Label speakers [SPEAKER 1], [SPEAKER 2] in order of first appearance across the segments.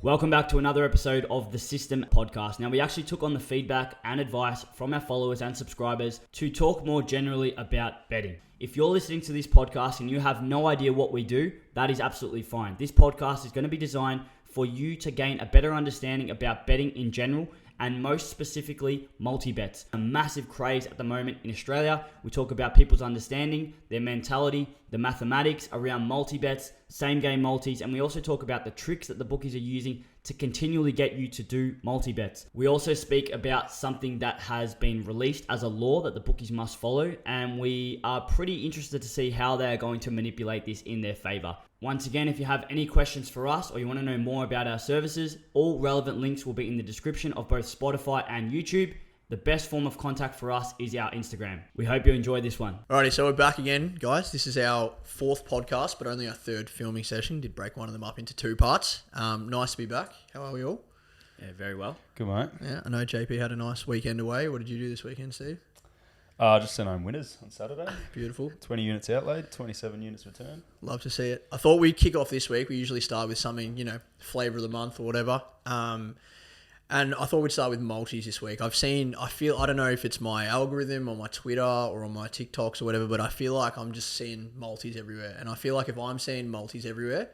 [SPEAKER 1] Welcome back to another episode of the System Podcast. Now, we actually took on the feedback and advice from our followers and subscribers to talk more generally about betting. If you're listening to this podcast and you have no idea what we do, that is absolutely fine. This podcast is going to be designed for you to gain a better understanding about betting in general, and most specifically, multi-bets. A massive craze at the moment in Australia. We talk about people's understanding, their mentality, the mathematics around multi-bets, same game multis, and we also talk about the tricks that the bookies are using to continually get you to do multi-bets. We also speak about something that has been released as a law that the bookies must follow, and we are pretty interested to see how they are going to manipulate this in their favor. Once again, if you have any questions for us or you want to know more about our services, all relevant links will be in the description of both Spotify and YouTube. The best form of contact for us is our Instagram. We hope you enjoy this one.
[SPEAKER 2] Alrighty, so we're back again, guys. This is our fourth podcast, but only our third filming session. Did break one of them up into two parts. Nice to be back. How are we all?
[SPEAKER 1] Yeah, very well.
[SPEAKER 3] Good, mate.
[SPEAKER 2] Yeah, I know JP had a nice weekend away. What did you do this weekend, Steve?
[SPEAKER 3] Just sent home winners on Saturday.
[SPEAKER 2] Beautiful.
[SPEAKER 3] 20 units outlaid, 27 units returned.
[SPEAKER 2] Love to see it. I thought we'd kick off this week. We usually start with something, flavour of the month or whatever. And I thought we'd start with multis this week. I don't know if it's my algorithm on my Twitter or on my TikToks or whatever, but I feel like I'm just seeing multis everywhere. And I feel like if I'm seeing multis everywhere,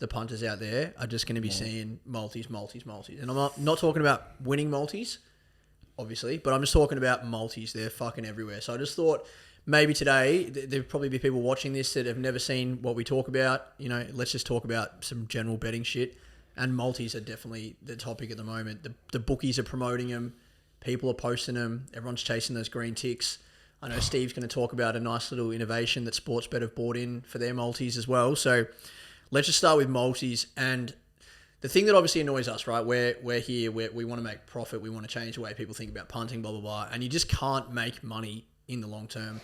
[SPEAKER 2] the punters out there are just going to be seeing multis. And I'm not talking about winning multis, obviously, but I'm just talking about multis. They're fucking everywhere. So I just thought maybe today there'd probably be people watching this that have never seen what we talk about. Let's just talk about some general betting shit. And multis are definitely the topic at the moment. The bookies are promoting them. People are posting them. Everyone's chasing those green ticks. I know Steve's going to talk about a nice little innovation that Sportsbet have brought in for their multis as well. So let's just start with multis. And the thing that obviously annoys us, right? We're here. We want to make profit. We want to change the way people think about punting, blah, blah, blah. And you just can't make money in the long term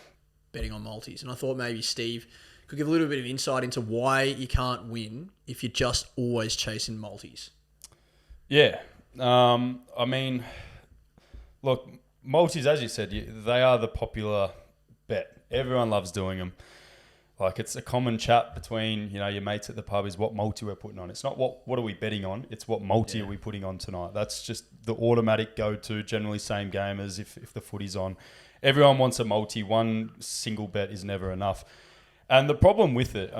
[SPEAKER 2] betting on multis. And I thought maybe Steve could give a little bit of insight into why you can't win if you're just always chasing multis.
[SPEAKER 3] Yeah. Look, multis, as you said, they are the popular bet. Everyone loves doing them. Like, it's a common chat between, your mates at the pub is what multi we're putting on. It's not what are we betting on, it's what multi are we putting on tonight. That's just the automatic go-to, generally same game as if the footy's on. Everyone wants a multi. One single bet is never enough. And the problem with it,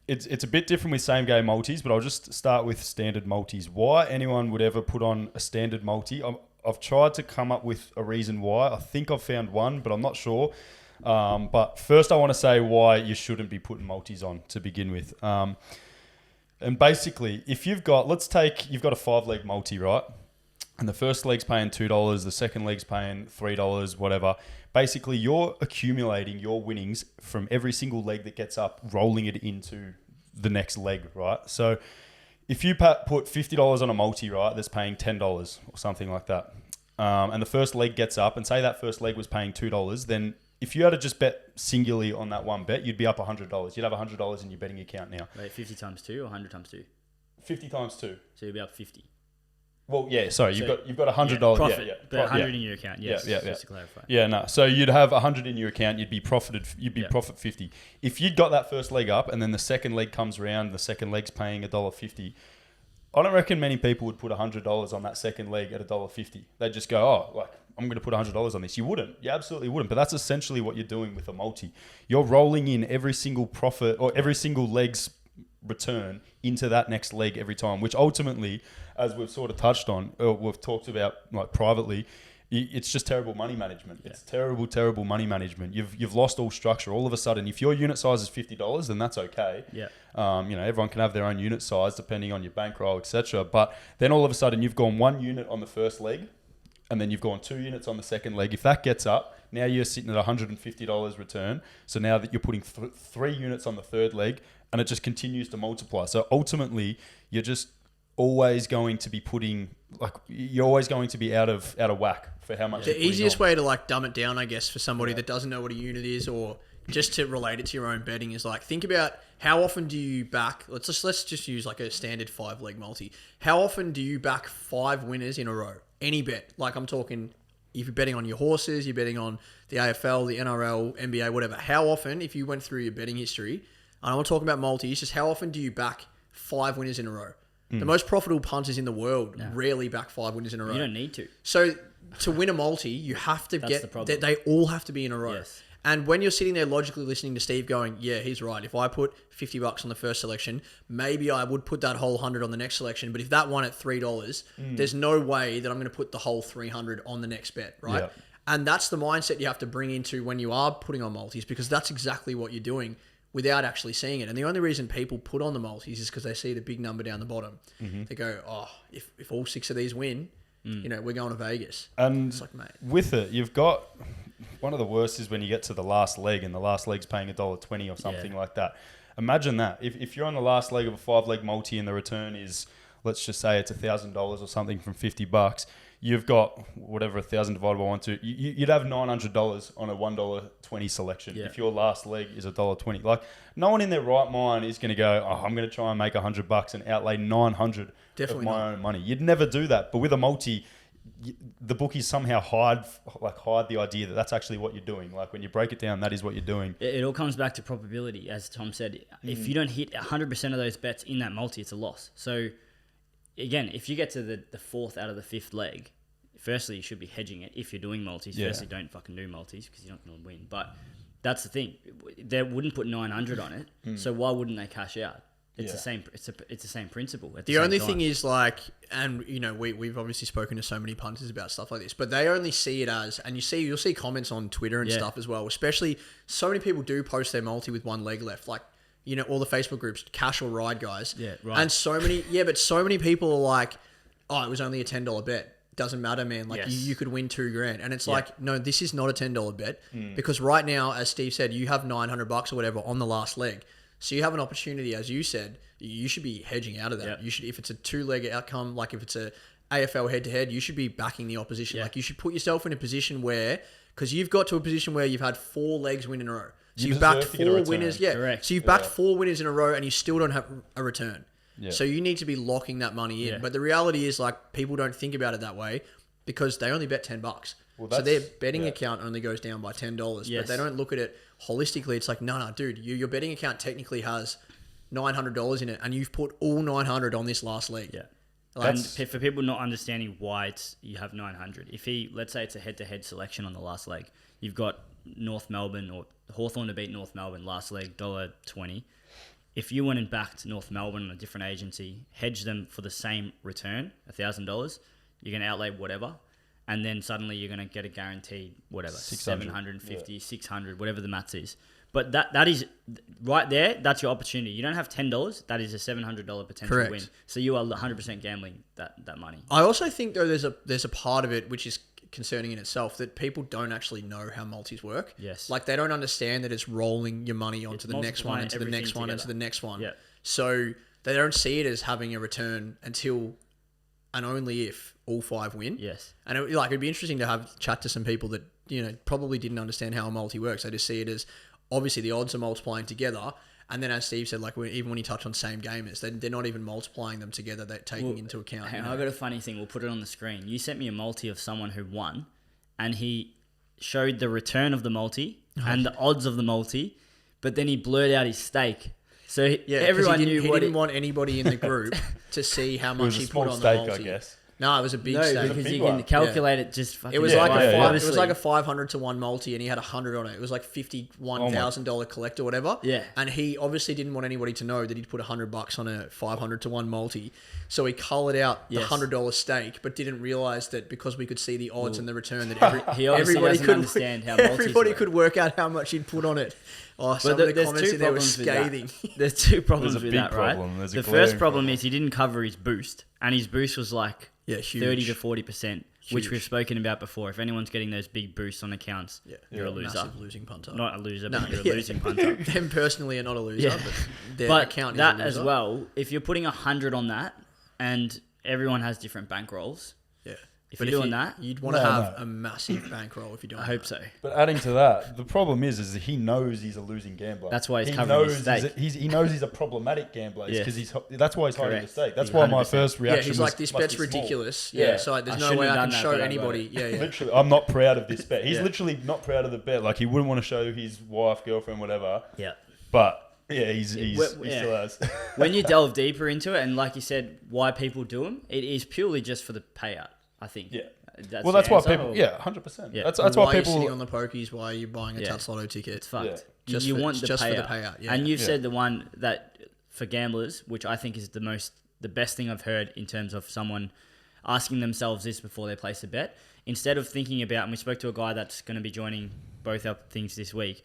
[SPEAKER 3] it's a bit different with same game multis, but I'll just start with standard multis. Why anyone would ever put on a standard multi, I've tried to come up with a reason why. I think I've found one, but I'm not sure. But first I want to say why you shouldn't be putting multis on to begin with. And basically, if you've got a 5-leg multi, right? And the first leg's paying $2, the second leg's paying $3, whatever. Basically, you're accumulating your winnings from every single leg that gets up, rolling it into the next leg, right? So if you put $50 on a multi, right, that's paying $10 or something like that, and the first leg gets up, and say that first leg was paying $2, then if you had to just bet singularly on that one bet, you'd be up $100. You'd have $100 in your betting account now.
[SPEAKER 1] Wait, 50 times 2 or 100 times 2?
[SPEAKER 3] 50 times 2.
[SPEAKER 1] So you'll be up 50.
[SPEAKER 3] Well, yeah, sorry, you've got $100.
[SPEAKER 1] Profit,
[SPEAKER 3] yeah.
[SPEAKER 1] But 100 in your account, yes, just to clarify.
[SPEAKER 3] Yeah, no. So you'd have 100 in your account, you'd be profit 50. If you'd got that first leg up and then the second leg comes around, the second leg's paying $1.50, I don't reckon many people would put $100 on that second leg at $1.50. They'd just go, I'm going to put $100 on this. You wouldn't. You absolutely wouldn't. But that's essentially what you're doing with a multi. You're rolling in every single profit or every single leg's return into that next leg every time, which ultimately, as we've sort of touched on, or we've talked about privately, it's just terrible money management. Yeah. It's terrible money management. You've lost all structure. All of a sudden, if your unit size is $50, then that's okay.
[SPEAKER 1] Yeah.
[SPEAKER 3] Everyone can have their own unit size depending on your bankroll, etc. But then all of a sudden, you've gone 1 unit on the first leg, and then you've gone 2 units on the second leg. If that gets up, now you're sitting at $150 return. So now that you're putting 3 units on the third leg, and it just continues to multiply. So ultimately, you're just always going to be out of whack for how much.
[SPEAKER 2] The easiest way to dumb it down, I guess, for somebody that doesn't know what a unit is, or just to relate it to your own betting, is think about how often do you back. Let's just use a standard 5-leg multi. How often do you back 5 winners in a row? Any bet. I'm talking, if you're betting on your horses, you're betting on the AFL, the NRL, NBA, whatever. How often, if you went through your betting history, and I'm not talking about multis, just how often do you back 5 winners in a row? The most profitable punters in the world rarely back 5 winners in a row.
[SPEAKER 1] You don't need to.
[SPEAKER 2] So to win a multi, you have to
[SPEAKER 1] That's the problem.
[SPEAKER 2] they all have to be in a row.
[SPEAKER 1] Yes.
[SPEAKER 2] And when you're sitting there logically listening to Steve going, yeah, he's right. If I put $50 on the first selection, maybe I would put that whole 100 on the next selection. But if that won at $3, there's no way that I'm going to put the whole 300 on the next bet, right?
[SPEAKER 3] Yeah.
[SPEAKER 2] And that's the mindset you have to bring into when you are putting on multis, because that's exactly what you're doing without actually seeing it. And the only reason people put on the multis is because they see the big number down the bottom. They go, oh, if all 6 of these win, we're going to Vegas.
[SPEAKER 3] And
[SPEAKER 2] it's like, mate,
[SPEAKER 3] with it, you've got one of the worst is when you get to the last leg and the last leg's paying $1.20 or something like that. Imagine that. If you're on the last leg of a 5-leg multi and the return is, let's just say it's $1,000 or something from $50, you've got whatever 1,000 divided by 1, 2. You'd have $900 on a $1.20 selection if your last leg is $1.20. Like, no one in their right mind is going to go, oh, I'm going to try and make $100 and outlay $900 of my own money. You'd never do that. But with a multi, the bookies somehow hide the idea that that's actually what you're doing. Like, when you break it down, that is what you're doing.
[SPEAKER 1] It all comes back to probability, as Tom said. If you don't hit 100% of those bets in that multi, it's a loss. So, again, if you get to the 4th out of the 5th leg, firstly, you should be hedging it if you're doing multis.
[SPEAKER 3] Yeah.
[SPEAKER 1] Firstly, don't fucking do multis because you're not going to win. But that's the thing. They wouldn't put 900 on it, so why wouldn't they cash out? It's the same. It's the same principle. The
[SPEAKER 2] only
[SPEAKER 1] time.
[SPEAKER 2] thing is, like, and we've obviously spoken to so many punters about stuff like this, but they only see it as, and you'll see comments on Twitter and stuff as well. Especially, so many people do post their multi with 1 leg left, like, all the Facebook groups, cash or ride guys.
[SPEAKER 1] Yeah, right.
[SPEAKER 2] And so many people are like, oh, it was only a $10 bet. Doesn't matter, man. Like, you could win $2,000, and it's like, no, this is not a $10 bet because right now, as Steve said, you have $900 or whatever on the last leg. So you have an opportunity, as you said, you should be hedging out of that. You should, if it's a 2-leg outcome, like if it's a AFL head-to-head, you should be backing the opposition. Like, you should put yourself in a position where, because you've got to a position where you've had 4 legs win in a row. So you've backed 4 winners. Yeah, correct. So you've backed 4 winners in a row, and you still don't have a return. Yeah. So you need to be locking that money in. Yeah. But the reality is, like, people don't think about it that way because they only bet $10. Well, so their betting account only goes down by $10, but they don't look at it holistically. It's like, no, dude, your betting account technically has $900 in it, and you've put all 900 on this last leg.
[SPEAKER 1] Yeah. And for people not understanding why you have 900, let's say it's a head-to-head selection on the last leg, you've got North Melbourne or Hawthorn to beat North Melbourne last leg, $1.20. If you went and backed North Melbourne on a different agency, hedge them for the same return, $1,000, you're going to outlay whatever. And then suddenly you're going to get a guaranteed, whatever, 750, 600, whatever the maths is. But that is, right there, that's your opportunity. You don't have $10, that is a $700 potential win. So you are 100% gambling that money.
[SPEAKER 2] I also think, though, there's a part of it which is concerning in itself, that people don't actually know how multis work.
[SPEAKER 1] Yes.
[SPEAKER 2] Like, they don't understand that it's rolling your money onto the next one, into the next one, into the next one.
[SPEAKER 1] Yeah.
[SPEAKER 2] So they don't see it as having a return until and only if all 5 win.
[SPEAKER 1] Yes. And
[SPEAKER 2] it'd be interesting to have chat to some people that, probably didn't understand how a multi works. They just see it as, obviously the odds are multiplying together. And then, as Steve said, like, even when you touch on same gamers, they're not even multiplying them together. They're taking into account.
[SPEAKER 1] I've got a funny thing. We'll put it on the screen. You sent me a multi of someone who won, and he showed the return of the multi and the odds of the multi, but then he blurred out his stake. So everyone knew
[SPEAKER 2] he didn't want anybody in the group to see how much he put on the multi.
[SPEAKER 3] I guess.
[SPEAKER 2] No, it was a big stake.
[SPEAKER 1] Because you can calculate it just fucking.
[SPEAKER 2] It was like a 500 to 1 multi, and he had 100 on it. It was like $51,000 collect or whatever.
[SPEAKER 1] Yeah.
[SPEAKER 2] And he obviously didn't want anybody to know that he'd put $100 on a 500 to 1 multi. So he collared out the $100 stake, but didn't realize that because we could see the odds and the return, that everybody could understand how everybody could work out how much he'd put on it. Oh, some of the comments in there were scathing.
[SPEAKER 1] There's 2 problems with that, right? The first problem is he didn't cover his boost, and his boost was like 30 to 40%, which we've spoken about before. If anyone's getting those big boosts on accounts, you're a loser.
[SPEAKER 2] Massive losing punter.
[SPEAKER 1] Not a loser, but you're a losing punter.
[SPEAKER 2] Them personally are not a loser, but their account is
[SPEAKER 1] that
[SPEAKER 2] a loser.
[SPEAKER 1] As well, if you're putting 100 on that, and everyone has different bankrolls, if you're doing that,
[SPEAKER 2] you'd want to have a massive bankroll if you're doing that.
[SPEAKER 1] I hope so.
[SPEAKER 3] But adding to that, the problem is that he knows he's a losing gambler.
[SPEAKER 1] That's why he's covering his stake.
[SPEAKER 3] He knows he's a problematic gambler because that's why he's hiding the stake. That's why my first reaction was,
[SPEAKER 2] he's like, this bet's ridiculous. So there's no way I can show anybody.
[SPEAKER 3] Literally, I'm not proud of this bet. He's literally not proud of the bet. Like, he wouldn't want to show his wife, girlfriend, whatever.
[SPEAKER 1] Yeah.
[SPEAKER 3] But Yeah, he still has.
[SPEAKER 1] When you delve deeper into it, and like you said, why people do them, it is purely just for the payout, I think.
[SPEAKER 3] Yeah.
[SPEAKER 1] That's
[SPEAKER 3] why people... Yeah, 100%.
[SPEAKER 1] Yeah.
[SPEAKER 3] That's
[SPEAKER 2] why
[SPEAKER 3] why
[SPEAKER 2] you're
[SPEAKER 3] people...
[SPEAKER 2] sitting on the pokies, why are you buying a Tats Lotto ticket?
[SPEAKER 1] It's fucked.
[SPEAKER 3] Yeah.
[SPEAKER 2] Just
[SPEAKER 1] You
[SPEAKER 2] for-
[SPEAKER 1] want the
[SPEAKER 2] just
[SPEAKER 1] payout.
[SPEAKER 2] for the payout, yeah.
[SPEAKER 1] And you've
[SPEAKER 3] Yeah.
[SPEAKER 1] said the one that for gamblers, which I think is the best thing I've heard in terms of someone asking themselves this before they place a bet. Instead of thinking about, and we spoke to a guy that's going to be joining both our things this week,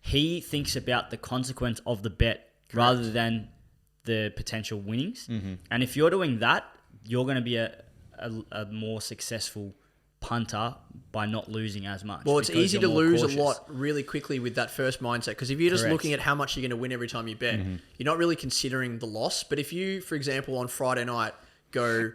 [SPEAKER 1] he thinks about the consequence of the bet rather than the potential winnings.
[SPEAKER 3] Mm-hmm.
[SPEAKER 1] And if you're doing that, you're going to be a more successful punter by not losing as much.
[SPEAKER 2] Well, it's
[SPEAKER 1] because
[SPEAKER 2] easy
[SPEAKER 1] you're
[SPEAKER 2] to
[SPEAKER 1] more
[SPEAKER 2] lose
[SPEAKER 1] cautious.
[SPEAKER 2] a lot really quickly with that first mindset, because if you're just
[SPEAKER 1] Correct.
[SPEAKER 2] looking at how much you're going to win every time you bet, you're not really considering the loss. But if you, for example, on Friday night go,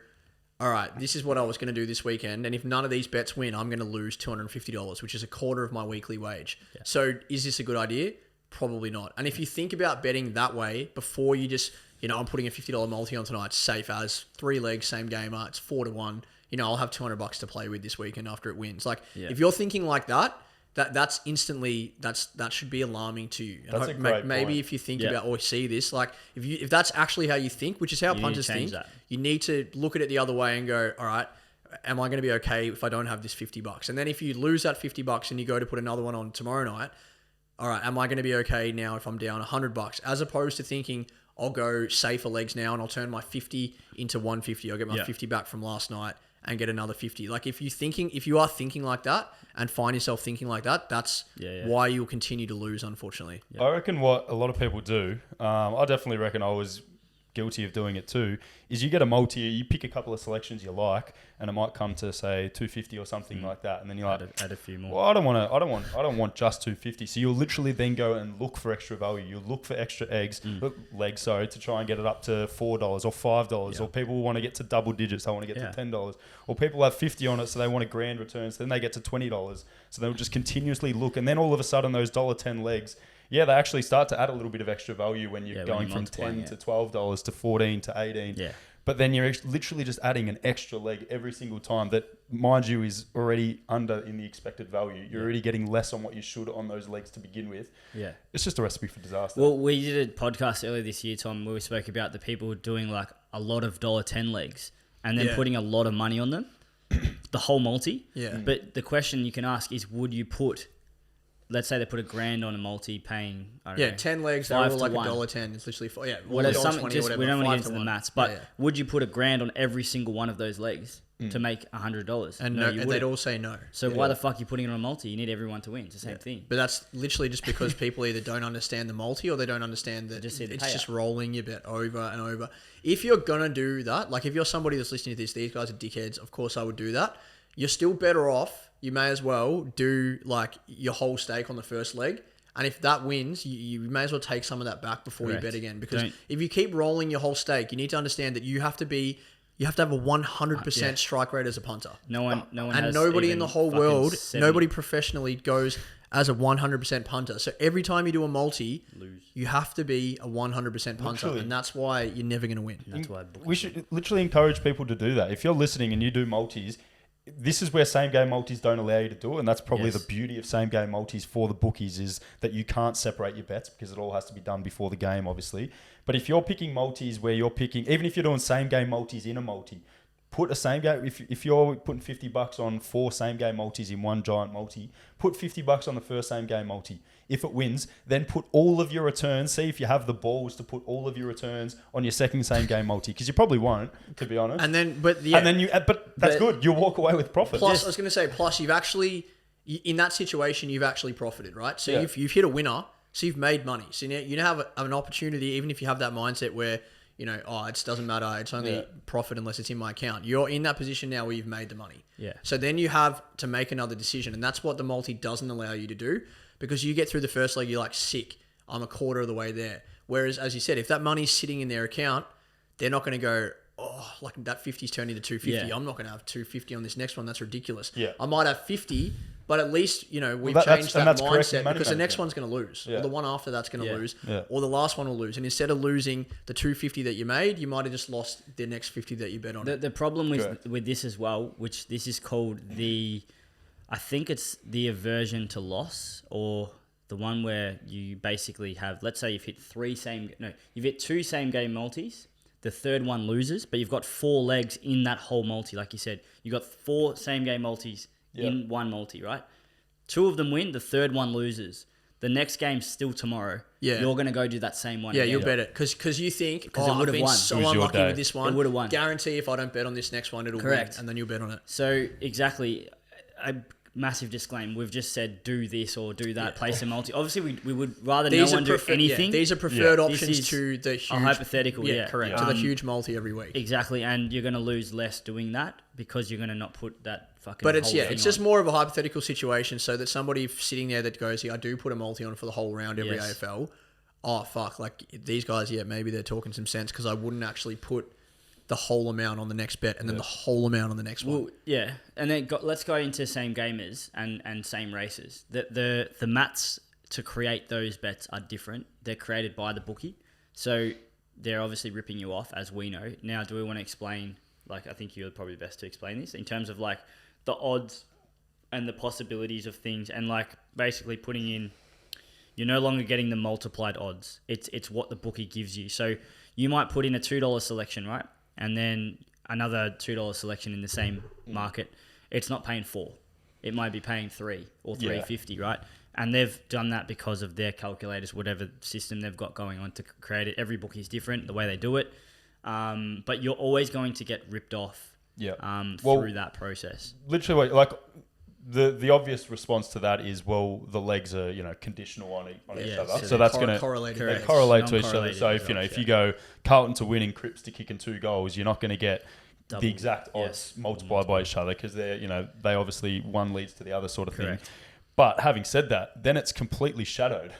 [SPEAKER 2] all right, this is what I was going to do this weekend, and if none of these bets win, I'm going to lose $250, which is a quarter of my weekly wage.
[SPEAKER 1] Yeah.
[SPEAKER 2] So is this a good idea? Probably not. And if you think about betting that way, before you just, I'm putting a $50 multi on tonight, safe as 3 legs, same gamer, it's 4-1. I'll have $200 to play with this weekend after it wins. Like, if you're thinking like that, that's instantly, that should be alarming to you.
[SPEAKER 3] That's a great
[SPEAKER 2] maybe
[SPEAKER 3] point.
[SPEAKER 2] if you think about or see this, like if that's actually how you think, which is how
[SPEAKER 1] You need to
[SPEAKER 2] punters
[SPEAKER 1] change
[SPEAKER 2] think,
[SPEAKER 1] that.
[SPEAKER 2] you need to look at it the other way and go, all right, am I going to be okay if I don't have this $50? And then if you lose that $50 and you go to put another one on tomorrow night, all right, am I going to be okay now if I'm down $100? As opposed to thinking, I'll go safer legs now and I'll turn my 50 into 150. I'll get my 50 back from last night and get another 50. Like if you are thinking like that and find yourself thinking like that, that's why you'll continue to lose, unfortunately.
[SPEAKER 3] I reckon what a lot of people do, I definitely reckon I was guilty of doing it too, is you get a multi, you pick a couple of selections you like, and it might come to say 250 or something like that, and then you're like,
[SPEAKER 1] add a few more.
[SPEAKER 3] well, I don't want just 250. So you'll literally then go and look for extra value. You'll look for extra legs, to try and get it up to $4 or $5, or people want to get to double digits. They want to get to $10, or people have 50 on it, so they want a grand return. So then they get to $20. So they'll just continuously look, and then all of a sudden those $10 legs. Yeah, they actually start to add a little bit of extra value when you're going from $10 to $12 to $14 to $18.
[SPEAKER 1] Yeah.
[SPEAKER 3] But then you're literally just adding an extra leg every single time that, mind you, is already under in the expected value. You're already getting less on what you should on those legs to begin with.
[SPEAKER 1] Yeah.
[SPEAKER 3] It's just a recipe for disaster.
[SPEAKER 1] Well, we did a podcast earlier this year, Tom, where we spoke about the people doing like a lot of $10 legs and then putting a lot of money on them, the whole multi.
[SPEAKER 2] Yeah.
[SPEAKER 1] But the question you can ask is, would you put... Let's say they put $1,000 on a multi, paying I don't know,
[SPEAKER 2] 10 legs. They're all
[SPEAKER 1] 5
[SPEAKER 2] like
[SPEAKER 1] to 1.
[SPEAKER 2] $1.10. It's literally
[SPEAKER 1] Whatever,
[SPEAKER 2] $1.20
[SPEAKER 1] something,
[SPEAKER 2] or
[SPEAKER 1] just,
[SPEAKER 2] whatever.
[SPEAKER 1] we don't want to
[SPEAKER 2] 5
[SPEAKER 1] get into the
[SPEAKER 2] 1.
[SPEAKER 1] maths, but would you put $1,000 on every single one of those legs to make $100?
[SPEAKER 2] And
[SPEAKER 1] you
[SPEAKER 2] and
[SPEAKER 1] wouldn't.
[SPEAKER 2] they'd all say no.
[SPEAKER 1] So why the fuck are you putting it on a multi? You need everyone to win. It's the same thing.
[SPEAKER 2] But that's literally just because people either don't understand the multi or they don't understand that
[SPEAKER 1] Just see the
[SPEAKER 2] it's
[SPEAKER 1] payout.
[SPEAKER 2] just rolling your bet over and over. If you're going to do that, like if you're somebody that's listening to this, these guys are dickheads, of course I would do that. You're still better off. You may as well do like your whole stake on the first leg. And if that wins, you may as well take some of that back before
[SPEAKER 1] Correct.
[SPEAKER 2] you bet again. Because
[SPEAKER 1] Don't-
[SPEAKER 2] if you keep rolling your whole stake, you need to understand that you have to have a 100% strike rate as a punter.
[SPEAKER 1] No one
[SPEAKER 2] And
[SPEAKER 1] has
[SPEAKER 2] nobody in
[SPEAKER 1] even
[SPEAKER 2] the whole
[SPEAKER 1] fucking
[SPEAKER 2] world,
[SPEAKER 1] 70.
[SPEAKER 2] nobody professionally goes as a 100% punter. So every time you do a multi, you have to be a 100% punter.
[SPEAKER 3] Literally.
[SPEAKER 2] And that's why you're never going to win.
[SPEAKER 1] That's why
[SPEAKER 3] We should literally encourage people to do that. If you're listening and you do multis, this is where same game multis don't allow you to do it, and that's probably the beauty of same game multis for the bookies is that you can't separate your bets because it all has to be done before the game, obviously. But if you're picking multis where you're picking, even if you're doing same game multis in a multi, put a same game. If you're putting $50 on 4 same game multis in one giant multi, put $50 on the first same game multi. If it wins, then put all of your returns. See if you have the balls to put all of your returns on your second same game multi, because you probably won't, to be honest.
[SPEAKER 2] And then, but
[SPEAKER 3] that's good. You'll walk away with profit.
[SPEAKER 2] Plus, I was going to say, you've actually, in that situation, you've actually profited, right? So
[SPEAKER 3] Yeah.
[SPEAKER 2] you've hit a winner, so you've made money. So now you now have an opportunity, even if you have that mindset where, it doesn't matter, it's only profit unless it's in my account. You're in that position now where you've made the money.
[SPEAKER 1] Yeah.
[SPEAKER 2] So then you have to make another decision, and that's what the multi doesn't allow you to do, because you get through the first leg, you're like, sick, I'm a quarter of the way there. Whereas, as you said, if that money's sitting in their account, they're not going to go, like that 50's turned into 250.
[SPEAKER 1] Yeah.
[SPEAKER 2] I'm not going to have 250 on this next one. That's ridiculous.
[SPEAKER 3] Yeah.
[SPEAKER 2] I might have 50, but at least, we've
[SPEAKER 3] that's
[SPEAKER 2] changed that
[SPEAKER 3] correct
[SPEAKER 2] mindset,
[SPEAKER 3] money
[SPEAKER 2] because the next
[SPEAKER 3] management.
[SPEAKER 2] one's going to lose.
[SPEAKER 3] Yeah.
[SPEAKER 2] Or the one after that's going to
[SPEAKER 1] Yeah.
[SPEAKER 2] lose.
[SPEAKER 3] Yeah.
[SPEAKER 2] Or the last one will lose. And instead of losing the 250 that you made, you might have just lost the next 50 that you bet on.
[SPEAKER 1] The problem
[SPEAKER 3] Correct.
[SPEAKER 1] with this as well, which this is called I think it's the aversion to loss, or the one where you basically have, let's say you've hit you've hit 2 same game multis. The third one loses, but you've got 4 legs in that whole multi. Like you said, you've got 4 same game multis in one multi, right? 2 of them win, the third one loses. The next game's still tomorrow. Yeah. You're going to go do that same one again.
[SPEAKER 2] You'll bet it. Because you think,
[SPEAKER 1] it would
[SPEAKER 2] I've been
[SPEAKER 1] won.
[SPEAKER 2] so unlucky with this one.
[SPEAKER 1] It would have won.
[SPEAKER 2] Guarantee if I don't bet on this next one, it'll win. And then you'll bet on it.
[SPEAKER 1] So, exactly. A massive disclaimer. We've just said do this or do that, place a multi. Obviously, we would rather no one do anything.
[SPEAKER 2] These are preferred options to the huge...
[SPEAKER 1] hypothetical,
[SPEAKER 2] correct. To the huge multi every week.
[SPEAKER 1] Exactly. And you're going to lose less doing that because you're going to not put that fucking
[SPEAKER 2] But it's
[SPEAKER 1] whole thing
[SPEAKER 2] just more of a hypothetical situation so that somebody sitting there that goes, I do put a multi on for the whole round every AFL. Oh, fuck. Like, these guys, maybe they're talking some sense because I wouldn't actually put the whole amount on the next bet and then the whole amount on the next one.
[SPEAKER 1] Yeah. And then let's go into same gamers and same races. The mats to create those bets are different. They're created by the bookie. So they're obviously ripping you off, as we know. Now, do we want to explain, like, I think you're probably best to explain this in terms of, like, the odds and the possibilities of things and, like, basically putting in, you're no longer getting the multiplied odds. It's what the bookie gives you. So you might put in a $2 selection, right? And then another $2 selection in the same market. It's not paying $4. It might be paying $3 or $3.50, right? And they've done that because of their calculators, whatever system they've got going on to create it. Every bookie is different, the way they do it. But you're always going to get ripped off through that process.
[SPEAKER 3] Literally, like, the obvious response to that is, the legs are, conditional on each other. So that's going to correlate to each other. So if you go Carlton to win and Cripps to kick in 2 goals, you're not going to get the exact odds multiplied by each other because they obviously one leads to the other sort of thing. But having said that, then it's completely shadowed.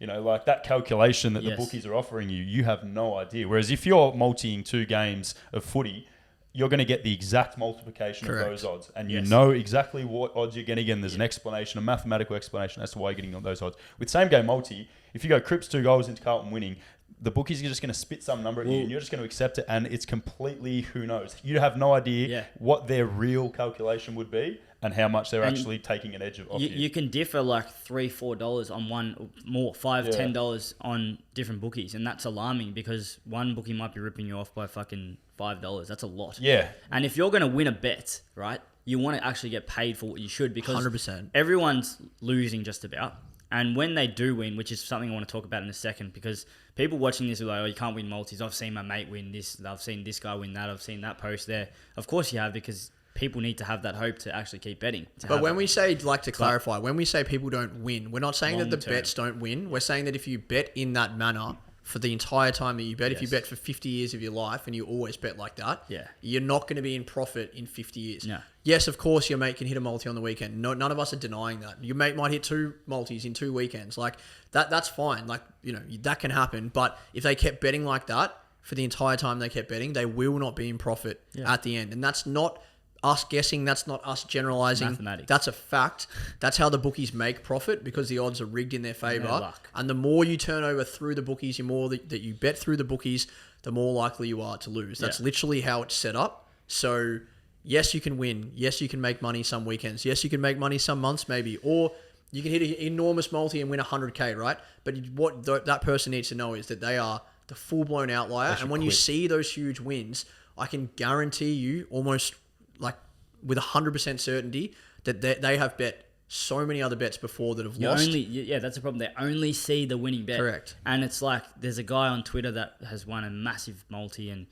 [SPEAKER 3] Like that calculation that the bookies are offering you, you have no idea. Whereas if you're multiing 2 games of footy, you're going to get the exact multiplication of those odds. And you know exactly what odds you're getting. And there's an explanation, a mathematical explanation as to why you're getting those odds. With same game multi, if you go Cripps 2 goals into Carlton winning, the bookies are just going to spit some number at you and you're just going to accept it. And it's completely who knows. You have no idea what their real calculation would be and how much they're actually taking an edge off you.
[SPEAKER 1] You can differ like $3-4 on one, more $5-10 on different bookies, and that's alarming because one bookie might be ripping you off by fucking $5. That's a lot.
[SPEAKER 3] Yeah.
[SPEAKER 1] And if you're going to win a bet, right, you want to actually get paid for what you should because
[SPEAKER 2] 100%.
[SPEAKER 1] Everyone's losing just about. And when they do win, which is something I want to talk about in a second, because people watching this are like, you can't win multis. I've seen my mate win this. I've seen this guy win that. I've seen that post there. Of course you have, because people need to have that hope to actually keep betting.
[SPEAKER 2] But when we say, like, to clarify, when we say people don't win, we're not saying that the bets don't win. We're saying that if you bet in that manner for the entire time that you bet, if you bet for 50 years of your life and you always bet like that, you're not going to be in profit in 50 years.
[SPEAKER 1] No.
[SPEAKER 2] Yes, of course, your mate can hit a multi on the weekend. No, none of us are denying that. Your mate might hit 2 multis in 2 weekends. Like, that's fine. Like, that can happen. But if they kept betting like that for the entire time they kept betting, they will not be in profit at the end. And that's not us guessing, that's not us generalizing.
[SPEAKER 1] Mathematics.
[SPEAKER 2] That's a fact. That's how the bookies make profit because the odds are rigged in their favor. And the more you turn over through the bookies, the more that you bet through the bookies, the more likely you are to lose. That's literally how it's set up. So yes, you can win. Yes, you can make money some weekends. Yes, you can make money some months maybe. Or you can hit an enormous multi and win 100K, right? But what that person needs to know is that they are the full-blown outlier. And when you see those huge wins, I can guarantee you almost like with 100% certainty that they have bet so many other bets before that have lost.
[SPEAKER 1] That's the problem. They only see the winning bet.
[SPEAKER 2] Correct.
[SPEAKER 1] And it's like there's a guy on Twitter that has won a massive multi and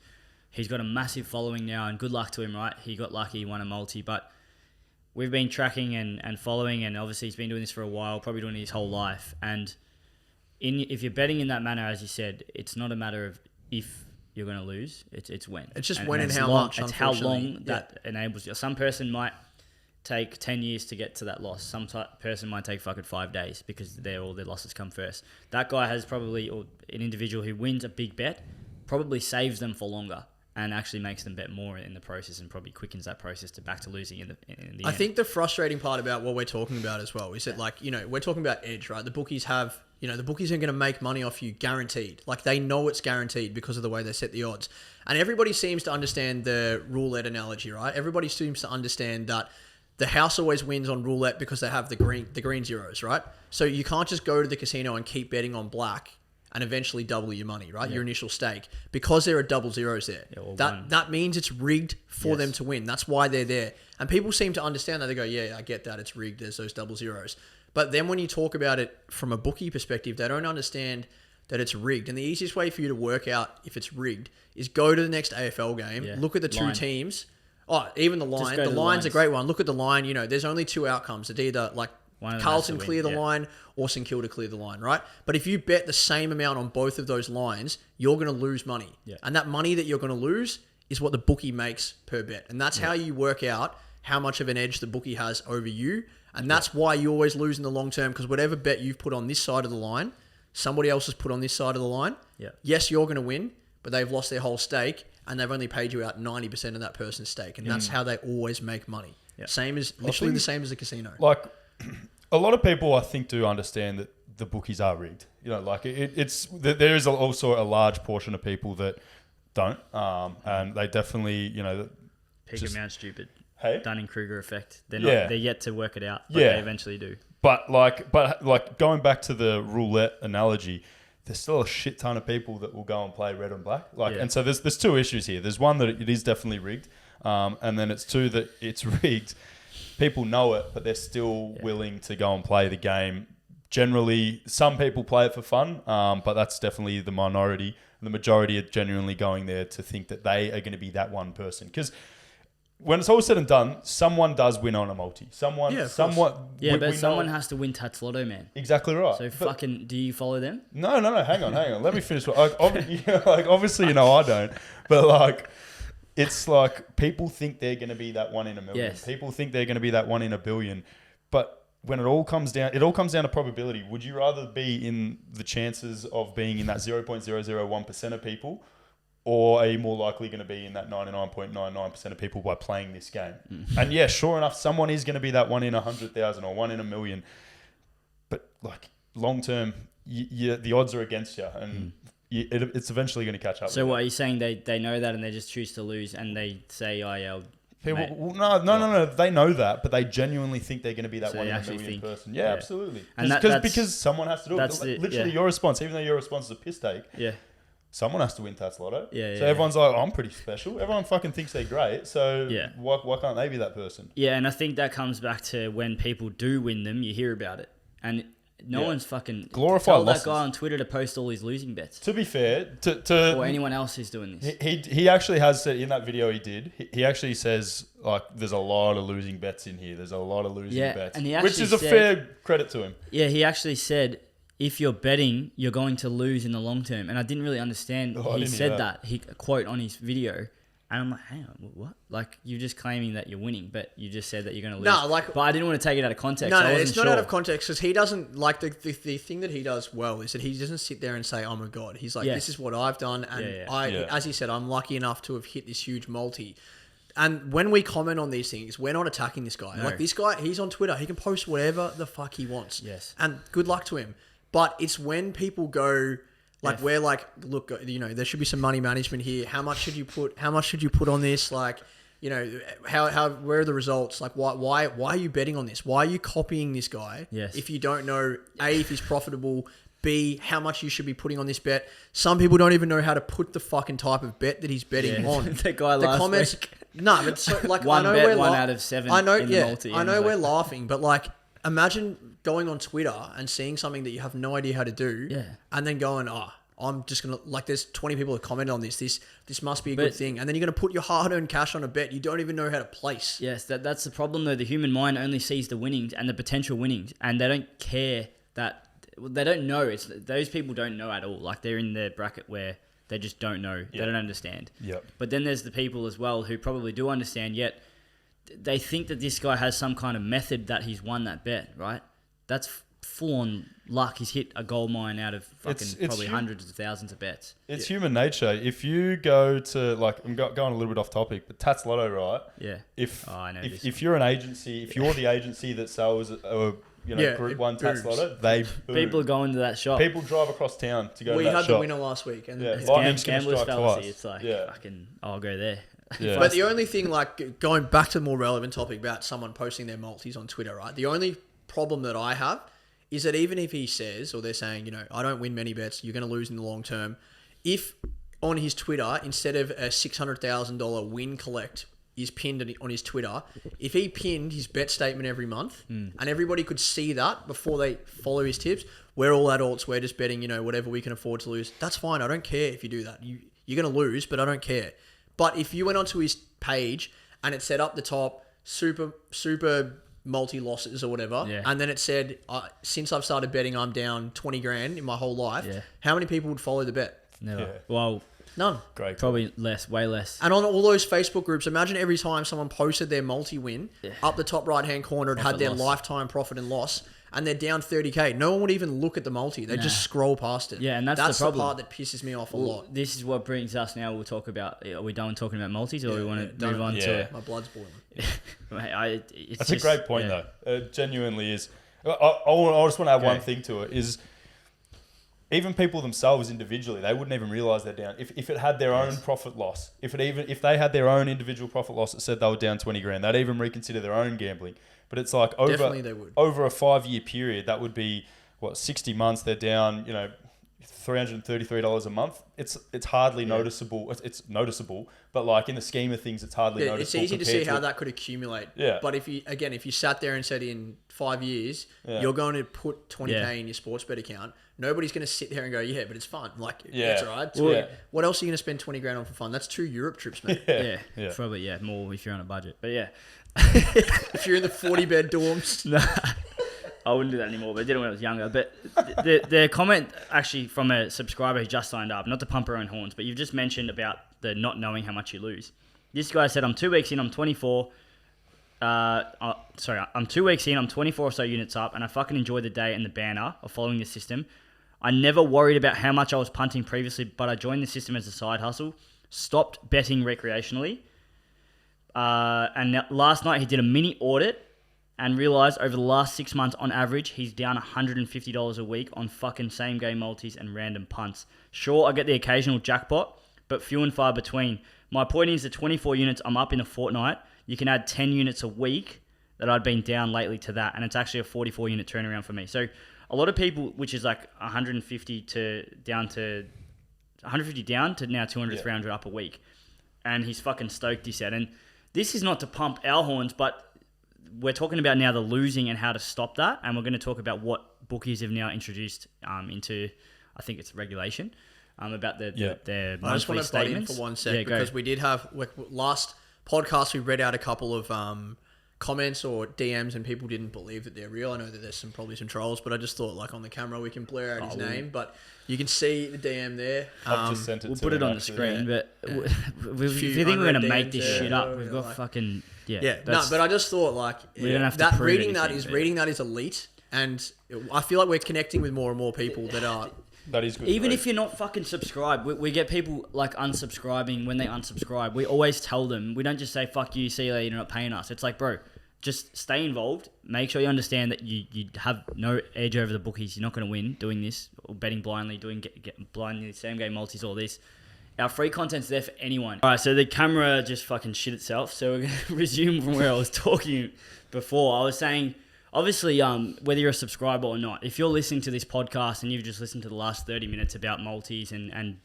[SPEAKER 1] he's got a massive following now, and good luck to him, right? He got lucky, he won a multi, but we've been tracking and following, and obviously he's been doing this for a while, probably doing it his whole life. And if you're betting in that manner, as you said, it's not a matter of if you're going to lose, it's when.
[SPEAKER 2] It's just when and how much,
[SPEAKER 1] it's how long that enables you. Some person might take 10 years to get to that loss. Some person might take fucking 5 days because all their losses come first. That guy has probably, or an individual who wins a big bet, probably saves them for longer and actually makes them bet more in the process and probably quickens that process to back to losing in the end.
[SPEAKER 2] I think the frustrating part about what we're talking about as well is that, like, we're talking about edge, right? The bookies have, the bookies are going to make money off you guaranteed. Like, they know it's guaranteed because of the way they set the odds. And everybody seems to understand the roulette analogy, right? Everybody seems to understand that the house always wins on roulette because they have the green zeros, right? So you can't just go to the casino and keep betting on black and eventually double your money, right? Your initial stake, because there are double zeros there. That means it's rigged for them to win. That's why they're there. And people seem to understand that. They go, yeah, I get that. It's rigged. There's those double zeros. But then when you talk about it from a bookie perspective, they don't understand that it's rigged. And the easiest way for you to work out if it's rigged is go to the next AFL game, look at the two teams. Oh, even the line. The line's a great one. Look at the line. You know, there's only two outcomes. It's either like Carlton clear the line or St Kilda clear the line, right? But if you bet the same amount on both of those lines, you're going to lose money. Yeah. And that money that you're going to lose is what the bookie makes per bet. And that's how you work out how much of an edge the bookie has over you. And that's why you always lose in the long term, because whatever bet you've put on this side of the line, somebody else has put on this side of the line. Yeah. Yes, you're going to win, but they've lost their whole stake and they've only paid you out 90% of that person's stake. And that's how they always make money. Yeah. Literally the same as a casino.
[SPEAKER 3] Like, a lot of people, I think, do understand that the bookies are rigged. You know, like there is also a large portion of people that don't. And they definitely, you know...
[SPEAKER 1] Pig amount stupid.
[SPEAKER 3] Hey?
[SPEAKER 1] Dunning-Kruger effect. They're yet to work it out, but they eventually do.
[SPEAKER 3] But going back to the roulette analogy, there's still a shit ton of people that will go and play red and black. And so there's two issues here. There's one that it is definitely rigged, and then it's two that it's rigged. People know it, but they're still willing to go and play the game. Generally, some people play it for fun, but that's definitely the minority. The majority are genuinely going there to think that they are going to be that one person. Because when it's all said and done, someone does win on a multi. Someone has
[SPEAKER 1] to win Tats Lotto, man.
[SPEAKER 3] Exactly right.
[SPEAKER 1] So do you follow them?
[SPEAKER 3] No. Hang on. Let me finish. Obviously, you know I don't. But like, it's like people think they're going to be that one in a million. Yes. People think they're going to be that one in a billion. But when it all comes down to probability. Would you rather be in the chances of being in that 0.001% of people? Or are you more likely going to be in that 99.99% of people by playing this game? And yeah, sure enough, someone is going to be that one in 100,000 or one in a million. But like long term, the odds are against you, and it's eventually going to catch up.
[SPEAKER 1] So what are you saying? They know that and they just choose to lose, and they say, "Oh yeah."
[SPEAKER 3] No. They know that, but they genuinely think they're going to be that one in a million person. Yeah, absolutely. And because someone has to do it. Literally, your response, even though your response is a piss take. Yeah. Someone has to win Tats Lotto. So everyone's like, I'm pretty special. Everyone fucking thinks they're great. So why can't they be that person?
[SPEAKER 1] Yeah, and I think that comes back to when people do win them, you hear about it. And no one's fucking told that guy on Twitter to post all his losing bets.
[SPEAKER 3] To be fair,
[SPEAKER 1] or anyone else who's doing this.
[SPEAKER 3] He actually has said in that video he actually says, like, there's a lot of losing bets in here. There's a lot of losing bets. And which is a fair credit to him.
[SPEAKER 1] Yeah, he actually said, if you're betting, you're going to lose in the long term. And I didn't really understand. He said that. He quote on his video. And I'm like, hang on, what? Like, you're just claiming that you're winning, but you just said that you're going to lose.
[SPEAKER 2] No,
[SPEAKER 1] but I didn't want to take it out of context.
[SPEAKER 2] No, it's not out of context, because he doesn't, like, the thing that he does well is that he doesn't sit there and say, I'm a god. He's like, this is what I've done. And as he said, I'm lucky enough to have hit this huge multi. And when we comment on these things, we're not attacking this guy. No. Like, this guy, he's on Twitter. He can post whatever the fuck he wants. Yes. And good luck to him. But it's when people go... Like, we're like, look, you know, there should be some money management here. How much should you put on this? Like, you know, where are the results? Like, why are you betting on this? Why are you copying this guy? Yes. If you don't know, A, if he's profitable, B, how much you should be putting on this bet. Some people don't even know how to put the fucking type of bet that he's betting on.
[SPEAKER 1] The guy last week.
[SPEAKER 2] No, but so, like,
[SPEAKER 1] one out of 7
[SPEAKER 2] I know,
[SPEAKER 1] in the multi.
[SPEAKER 2] I know we're laughing, but like, imagine going on Twitter and seeing something that you have no idea how to do, and then going, I'm just going to, like, there's 20 people that comment on this. This must be a good thing. And then you're going to put your hard-earned cash on a bet you don't even know how to place.
[SPEAKER 1] Yes, that's the problem, though. The human mind only sees the winnings and the potential winnings, and they don't care that, they don't know. Those people don't know at all. Like, they're in the bracket where they just don't know. They don't understand. Yep. But then there's the people as well who probably do understand, yet they think that this guy has some kind of method that he's won that bet, right? That's full-on luck. He's hit a gold mine out of probably hundreds of thousands of bets.
[SPEAKER 3] It's human nature. If you go to, like, I'm going a little bit off topic, but Tats Lotto, right? Yeah. If you're an agency, if you're the agency that sells Group 1 Tats Lotto,
[SPEAKER 1] people are going to that shop.
[SPEAKER 3] People drive across town to go to that shop.
[SPEAKER 2] We had the winner last week. And
[SPEAKER 1] Gambler's fallacy. It's like, fucking, I'll go there.
[SPEAKER 3] Yeah.
[SPEAKER 2] But the only thing, like, going back to the more relevant topic about someone posting their multis on Twitter, right? The only problem that I have is that even if he says, or they're saying, you know, I don't win many bets, you're going to lose in the long term. If on his Twitter, instead of a $600,000 win collect is pinned on his Twitter, if he pinned his bet statement every month and everybody could see that before they follow his tips, we're all adults, we're just betting, you know, whatever we can afford to lose. That's fine. I don't care if you do that. You're going to lose, but I don't care. But if you went onto his page and it said up the top, super multi-losses or whatever, and then it said, since I've started betting, I'm down 20 grand in my whole life, how many people would follow the bet?
[SPEAKER 1] Never.
[SPEAKER 3] Yeah.
[SPEAKER 1] Well,
[SPEAKER 2] none.
[SPEAKER 3] Great.
[SPEAKER 1] Probably less, way less.
[SPEAKER 2] And on all those Facebook groups, imagine every time someone posted their multi-win, up the top right-hand corner, it had their lifetime profit and loss, and they're down 30K. No one would even look at the multi. They just scroll past it.
[SPEAKER 1] Yeah, and that's the problem.
[SPEAKER 2] part that pisses me off a lot.
[SPEAKER 1] This is what brings us now. We'll talk about. Are we done talking about multis, or we want to move on to?
[SPEAKER 2] My blood's boiling.
[SPEAKER 1] Mate,
[SPEAKER 3] That's a great point, though. It genuinely is. I just want to add one thing to it. Is even people themselves individually, they wouldn't even realize they're down. If it had their own profit loss, if they had their own individual profit loss that said they were down 20 grand, they'd even reconsider their own gambling. But it's like
[SPEAKER 2] Definitely they would.
[SPEAKER 3] Over a 5-year period, that would be 60 months. They're down, you know, $333 a month. It's hardly noticeable. It's noticeable, but like in the scheme of things, it's hardly noticeable.
[SPEAKER 2] It's easy to see how that could accumulate.
[SPEAKER 3] Yeah.
[SPEAKER 2] But if you sat there and said in 5 years, you're going to put 20K in your Sportsbet account, nobody's going to sit there and go, yeah, but it's fun. Like, it's all right. What else are you going to spend 20 grand on for fun? That's 2 Europe trips, mate.
[SPEAKER 1] Yeah. Probably, more if you're on a budget. But yeah.
[SPEAKER 2] If you're in the 40-bed dorms.
[SPEAKER 1] No, I wouldn't do that anymore, but I did it when I was younger. But the comment actually from a subscriber who just signed up, not to pump our own horns, but you've just mentioned about the not knowing how much you lose. This guy said, I'm 2 weeks in, I'm 24. I'm 2 weeks in, I'm 24 or so units up, and I fucking enjoy the day and the banner of following the system. I never worried about how much I was punting previously, but I joined the system as a side hustle, stopped betting recreationally. And last night he did a mini audit and realized over the last 6 months on average he's down $150 a week on fucking same game multis and random punts. Sure, I get the occasional jackpot, but few and far between. My point is the 24 units I'm up in a fortnight, you can add 10 units a week that I'd been down lately to that, and it's actually a 44 unit turnaround for me. So a lot of people, which is like 150 down to now 200, 300 up a week, and he's fucking stoked, he said. And this is not to pump our horns, but we're talking about now the losing and how to stop that. And we're going to talk about what bookies have now introduced into, I think it's regulation, about their monthly
[SPEAKER 2] I just want to butt in
[SPEAKER 1] statements.
[SPEAKER 2] for 1 sec because we did have, last podcast, we read out a couple of comments or DMs and people didn't believe that they're real. I know that there's probably some trolls, but I just thought like on the camera we can blur out his name, but you can see the DM there.
[SPEAKER 3] I've just sent it.
[SPEAKER 1] We'll put it on the screen, but if you think we're going to make this shit up, we've got fucking...
[SPEAKER 2] But I just thought like
[SPEAKER 1] we don't have to prove
[SPEAKER 2] reading that is elite, and I feel like we're connecting with more and more people that are...
[SPEAKER 3] That is good.
[SPEAKER 1] Even if you're not fucking subscribed, we get people like unsubscribing when they unsubscribe. We always tell them, we don't just say, fuck you, see you later, you're not paying us. It's like, bro, just stay involved. Make sure you understand that you have no edge over the bookies. You're not going to win doing this, or betting blindly, doing blindly same game multis, all this. Our free content's there for anyone. All right, so the camera just fucking shit itself. So we're going to resume from where I was talking before. I was saying... Obviously, whether you're a subscriber or not, if you're listening to this podcast and you've just listened to the last 30 minutes about multis and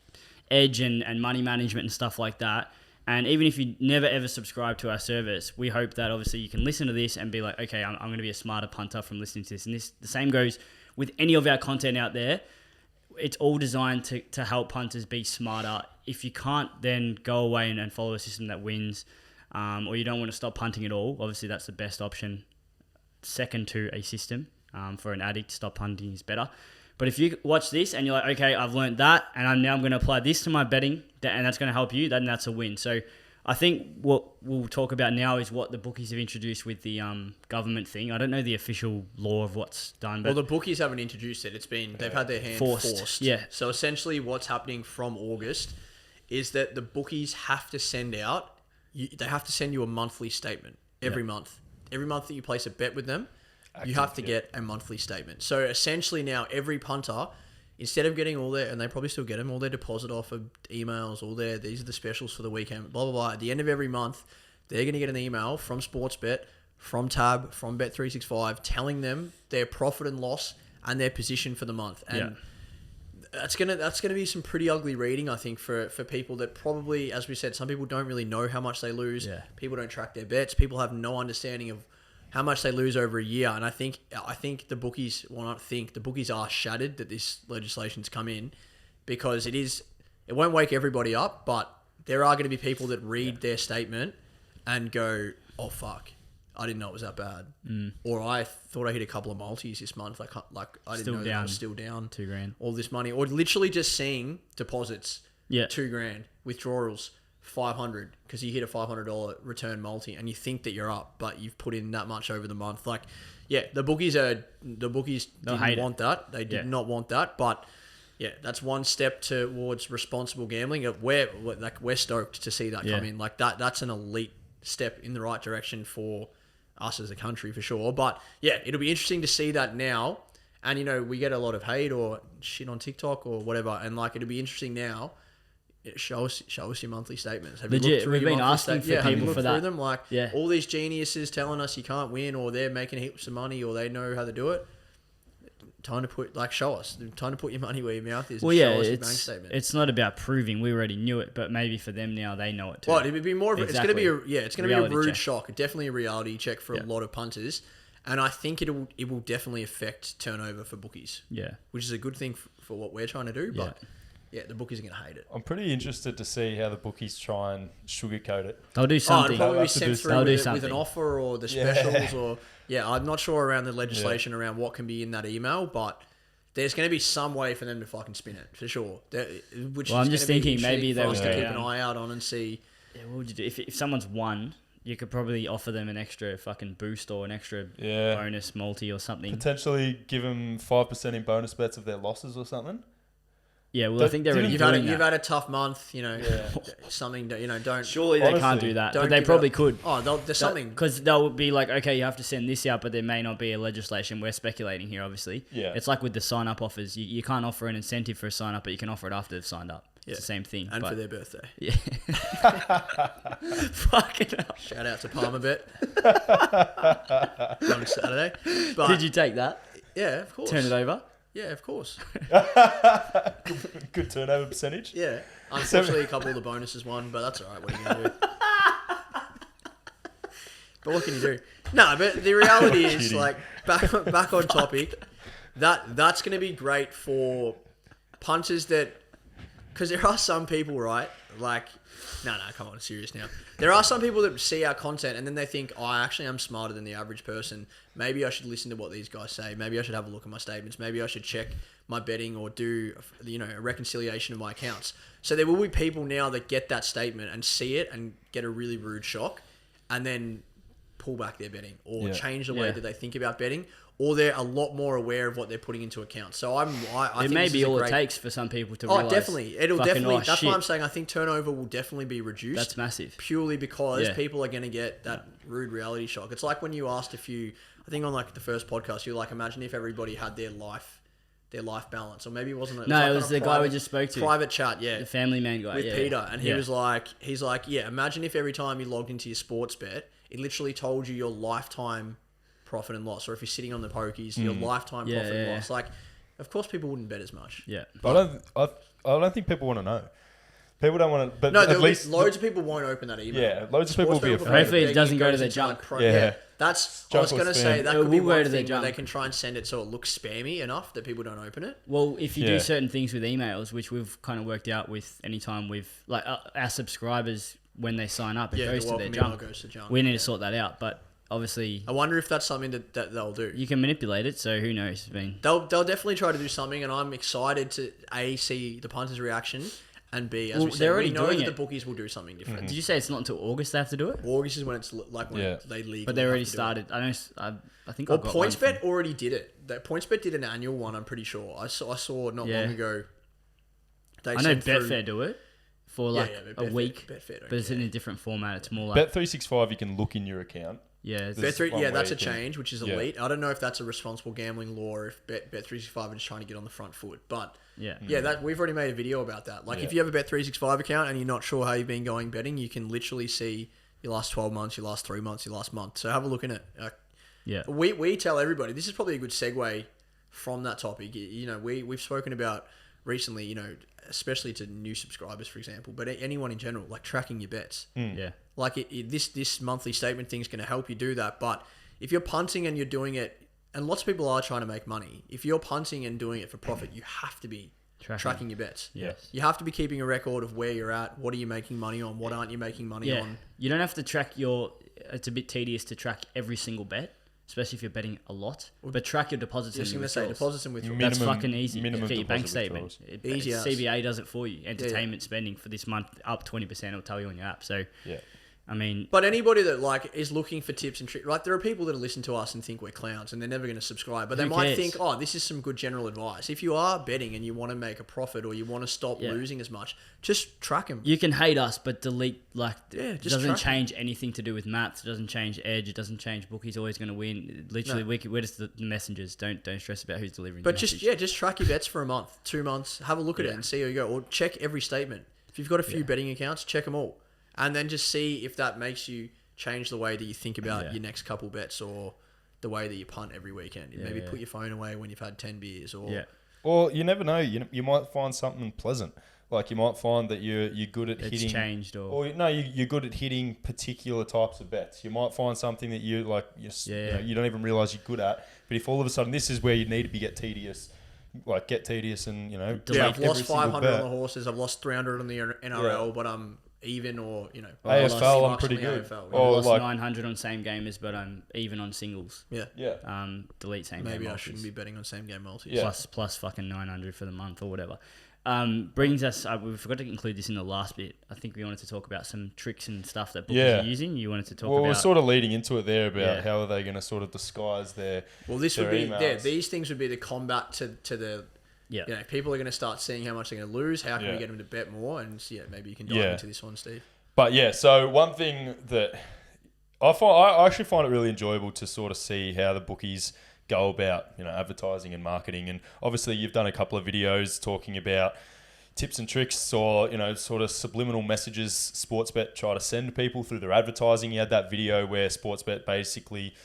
[SPEAKER 1] edge and money management and stuff like that, and even if you never ever subscribe to our service, we hope that obviously you can listen to this and be like, okay, I'm going to be a smarter punter from listening to this. And the same goes with any of our content out there. It's all designed to help punters be smarter. If you can't, then go away and follow a system that wins, or you don't want to stop punting at all. Obviously, that's the best option. Second to a system for an addict to stop punting is better. But if you watch this and you're like, okay, I've learned that and I'm going to apply this to my betting and that's going to help you, then that's a win. So I think what we'll talk about now is what the bookies have introduced with the government thing. I don't know the official law of what's done. But
[SPEAKER 2] well, the bookies haven't introduced it. It's been, they've had their hand forced.
[SPEAKER 1] Yeah.
[SPEAKER 2] So essentially what's happening from August is that the bookies have to send out, they have to send you a monthly statement every month. Every month that you place a bet with them, you have to get a monthly statement. So essentially now every punter instead of getting all their, and they probably still get them, all their deposit offer emails, these are the specials for the weekend, blah, blah, blah. At the end of every month, they're going to get an email from Sportsbet, from Tab, from Bet365, telling them their profit and loss and their position for the month. And that's gonna be some pretty ugly reading, I think, for people that probably, as we said, some people don't really know how much they lose.
[SPEAKER 1] Yeah.
[SPEAKER 2] People don't track their bets. People have no understanding of how much they lose over a year. And I think the bookies, the bookies are shattered that this legislation's come in, because it won't wake everybody up, but there are going to be people that read their statement and go, oh fuck, I didn't know it was that bad. Or I thought I hit a couple of multis this month. I didn't know that I was still down
[SPEAKER 1] $2,000.
[SPEAKER 2] all this money. Or literally just seeing deposits,
[SPEAKER 1] Yeah.
[SPEAKER 2] $2,000, withdrawals, 500, because you hit a $500 return multi and you think that you're up, but you've put in that much over the month. Like, yeah, the bookies didn't want that. They did not want that, but yeah, that's one step towards responsible gambling. We're stoked to see that come in. Like that's an elite step in the right direction for us as a country, for sure. But yeah, it'll be interesting to see that now. And, we get a lot of hate or shit on TikTok or whatever. And it'll be interesting now. Show us your monthly statements. Have you looked through
[SPEAKER 1] we've
[SPEAKER 2] your
[SPEAKER 1] been
[SPEAKER 2] monthly
[SPEAKER 1] asking for people for that.
[SPEAKER 2] Them? All these geniuses telling us you can't win, or they're making heaps of money, or they know how to do it. Time to put, show us. Time to put your money where your mouth is.
[SPEAKER 1] Well,
[SPEAKER 2] show us your bank statement.
[SPEAKER 1] It's not about proving. We already knew it, but maybe for them now, they know it too.
[SPEAKER 2] Well, it would be more of it's going to be it's going to be a rude
[SPEAKER 1] check.
[SPEAKER 2] shock. Definitely a reality check for a lot of punters, and I think it will definitely affect turnover for bookies.
[SPEAKER 1] Yeah,
[SPEAKER 2] which is a good thing for what we're trying to do. But the bookies are going to hate it.
[SPEAKER 3] I'm pretty interested to see how the bookies try and sugarcoat it.
[SPEAKER 1] They'll do something.
[SPEAKER 2] It'll probably be sent through with an offer or the specials or I'm not sure around the legislation around what can be in that email, but there's going to be some way for them to fucking spin it, for sure.
[SPEAKER 1] I'm just thinking maybe they
[SPEAKER 2] will keep an eye out on and see.
[SPEAKER 1] Yeah, what would you do? If someone's won, you could probably offer them an extra fucking boost or an extra bonus multi or something.
[SPEAKER 3] Potentially give them 5% in bonus bets of their losses or something.
[SPEAKER 1] Yeah, well, I think they're already
[SPEAKER 2] you've had a tough month, something that, don't...
[SPEAKER 1] Surely they can't do that, but they probably could.
[SPEAKER 2] Oh, there's something...
[SPEAKER 1] Because they'll be like, okay, you have to send this out, but there may not be a legislation. We're speculating here, obviously.
[SPEAKER 3] Yeah.
[SPEAKER 1] It's like with the sign-up offers. You can't offer an incentive for a sign-up, but you can offer it after they've signed up. It's the same thing.
[SPEAKER 2] And for their birthday.
[SPEAKER 1] Yeah. Fucking hell.
[SPEAKER 2] Shout out to Palmerbet. On Saturday. But,
[SPEAKER 1] did you take that?
[SPEAKER 2] Yeah, of course.
[SPEAKER 1] Turn it over?
[SPEAKER 2] Yeah, of course.
[SPEAKER 3] Good turnover percentage.
[SPEAKER 2] Yeah. Unfortunately, a couple of the bonuses won, but that's all right. What are you going to do? But what can you do? No, but the reality is, back on topic, that's going to be great for punters that... Because there are some people, right? Come on, serious now. There are some people that see our content and then they think, actually, I'm smarter than the average person. Maybe I should listen to what these guys say. Maybe I should have a look at my statements. Maybe I should check my betting or do, a reconciliation of my accounts. So there will be people now that get that statement and see it and get a really rude shock and then pull back their betting or change the way that they think about betting. Or they're a lot more aware of what they're putting into account. So I think
[SPEAKER 1] it may be all it takes for some people to realize.
[SPEAKER 2] Definitely. That's why I'm saying I think turnover will definitely be reduced.
[SPEAKER 1] That's massive.
[SPEAKER 2] Purely because people are going to get that rude reality shock. It's like when you asked I think on the first podcast, you're like, imagine if everybody had their life balance, or maybe it wasn't.
[SPEAKER 1] It was the guy we just spoke to.
[SPEAKER 2] Private chat,
[SPEAKER 1] the family man guy
[SPEAKER 2] with Peter, and he's like, imagine if every time you logged into your Sportsbet, it literally told you your lifetime profit and loss, or if you're sitting on the pokies, your lifetime profit and loss. Of course, people wouldn't bet as much.
[SPEAKER 1] Yeah,
[SPEAKER 3] but I don't think people want to know. People don't want to. But
[SPEAKER 2] no,
[SPEAKER 3] at least
[SPEAKER 2] loads of people won't open that email.
[SPEAKER 3] Yeah, loads of people will be afraid.
[SPEAKER 1] Hopefully, it doesn't go to their junk.
[SPEAKER 2] That's. I was going to say that could be one thing where
[SPEAKER 1] junk.
[SPEAKER 2] they can try and send it so it looks spammy enough that people don't open it.
[SPEAKER 1] Well, if you do certain things with emails, which we've kind of worked out with anytime we've our subscribers when they sign up, it goes to their junk. We need to sort that out, but. Obviously,
[SPEAKER 2] I wonder if that's something that they'll do.
[SPEAKER 1] You can manipulate it, so who knows?
[SPEAKER 2] They'll definitely try to do something, and I'm excited to see the punters' reaction, and B, as we said, we know that the bookies will do something different.
[SPEAKER 1] Did you say it's not until August they have to do it?
[SPEAKER 2] August is when it's when they legally.
[SPEAKER 1] But they already started. I think.
[SPEAKER 2] Well, PointsBet already did it. PointsBet did an annual one. I'm pretty sure. I saw not long ago.
[SPEAKER 1] I know Betfair do it. For a week, but it's in a different format. It's more like
[SPEAKER 3] Bet365. You can look in your account.
[SPEAKER 1] Yeah,
[SPEAKER 2] Bet3,
[SPEAKER 3] one
[SPEAKER 2] that's
[SPEAKER 3] way
[SPEAKER 2] a
[SPEAKER 3] you can-
[SPEAKER 2] change, which is elite. I don't know if that's a responsible gambling law or if Bet365 are just trying to get on the front foot. But
[SPEAKER 1] yeah.
[SPEAKER 2] that we've already made a video about that. Like if you have a Bet365 account and you're not sure how you've been going betting, you can literally see your last 12 months, your last 3 months, your last month. So have a look in it.
[SPEAKER 1] Yeah.
[SPEAKER 2] We tell everybody, this is probably a good segue from that topic. We've spoken about recently, especially to new subscribers, for example, but anyone in general, like tracking your bets.
[SPEAKER 1] Yeah.
[SPEAKER 2] Like this monthly statement thing is going to help you do that. But if you're punting and you're doing it, and lots of people are trying to make money, if you're punting and doing it for profit, you have to be tracking your bets.
[SPEAKER 1] Yes.
[SPEAKER 2] You have to be keeping a record of where you're at, what are you making money on, what aren't you making money on.
[SPEAKER 1] You don't have to track it's a bit tedious to track every single bet, especially if you're betting a lot. But track your deposits and your withdrawals.
[SPEAKER 2] Deposits and withdrawals.
[SPEAKER 1] That's fucking easy.
[SPEAKER 3] minimum
[SPEAKER 1] Get your bank
[SPEAKER 3] deposit
[SPEAKER 1] statement.
[SPEAKER 2] Easy as.
[SPEAKER 1] CBA does it for you. Entertainment spending for this month up 20%. It'll tell you on your app. So, I mean,
[SPEAKER 2] but anybody that is looking for tips and tricks, there are people that listen to us and think we're clowns and they're never going to subscribe, but they might think, this is some good general advice. If you are betting and you want to make a profit or you want to stop losing as much, just track them.
[SPEAKER 1] You can hate us, but delete it
[SPEAKER 2] just
[SPEAKER 1] doesn't change anything to do with maths. It doesn't change edge. It doesn't change bookies always going to win. Literally, we're just the messengers. Don't stress about who's delivering.
[SPEAKER 2] But
[SPEAKER 1] the
[SPEAKER 2] just track your bets for a month, 2 months. Have a look at it and see how you go, or check every statement. If you've got a few betting accounts, check them all. And then just see if that makes you change the way that you think about your next couple bets or the way that you punt every weekend. Maybe put your phone away when you've had 10 beers.
[SPEAKER 3] Or you never know. You might find something pleasant. Like you might find that you're good at hitting.
[SPEAKER 1] It's changed
[SPEAKER 3] you're good at hitting particular types of bets. You might find something that you like. You don't even realize you're good at. But if all of a sudden this is where you need to get tedious and
[SPEAKER 2] I've lost 500 on the horses. I've lost 300 on the NRL, but I'm even
[SPEAKER 3] AFL, I'm pretty good.
[SPEAKER 1] I lost 900 on same gamers, but I'm even on singles. Delete same game.
[SPEAKER 2] Maybe I
[SPEAKER 1] multis.
[SPEAKER 2] shouldn't be betting on same game multis.
[SPEAKER 1] Plus fucking 900 for the month or whatever. Brings us. We forgot to include this in the last bit. I think we wanted to talk about some tricks and stuff that bookies are using. You wanted to talk about.
[SPEAKER 3] Well, we're sort of leading into it there about how are they going to sort of disguise their.
[SPEAKER 2] Well, this would be
[SPEAKER 3] emails.
[SPEAKER 2] these things would be the combat to the. People are going to start seeing how much they're going to lose. How can we get them to bet more? And maybe you can dive into this one, Steve.
[SPEAKER 3] But so one thing that I actually find it really enjoyable to sort of see how the bookies go about, advertising and marketing. And obviously you've done a couple of videos talking about tips and tricks or, sort of subliminal messages Sportsbet try to send people through their advertising. You had that video where Sportsbet basically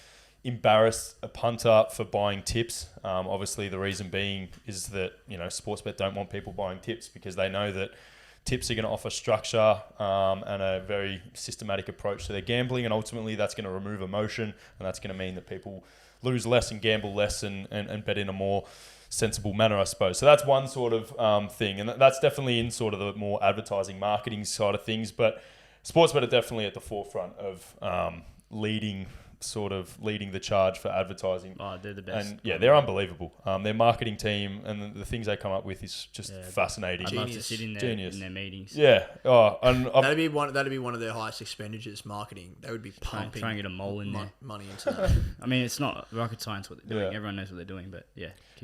[SPEAKER 3] embarrassed a punter for buying tips. Obviously the reason being is that, Sportsbet don't want people buying tips because they know that tips are going to offer structure and a very systematic approach to their gambling, and ultimately that's going to remove emotion, and that's going to mean that people lose less and gamble less and bet in a more sensible manner, I suppose. So that's one sort of thing, and that's definitely in sort of the more advertising marketing side of things, but Sportsbet are definitely at the forefront of leading the charge for advertising.
[SPEAKER 1] Oh, they're the best.
[SPEAKER 3] And they're unbelievable. Their marketing team and the things they come up with is just fascinating.
[SPEAKER 1] I'd love to sit in their meetings.
[SPEAKER 3] Yeah. Oh, and
[SPEAKER 2] that'd be one of their highest expenditures, marketing. They would be pumping.
[SPEAKER 1] Try and get a mole in there.
[SPEAKER 2] Money into that.
[SPEAKER 1] I mean, it's not rocket science what they're doing. Everyone knows what they're doing, but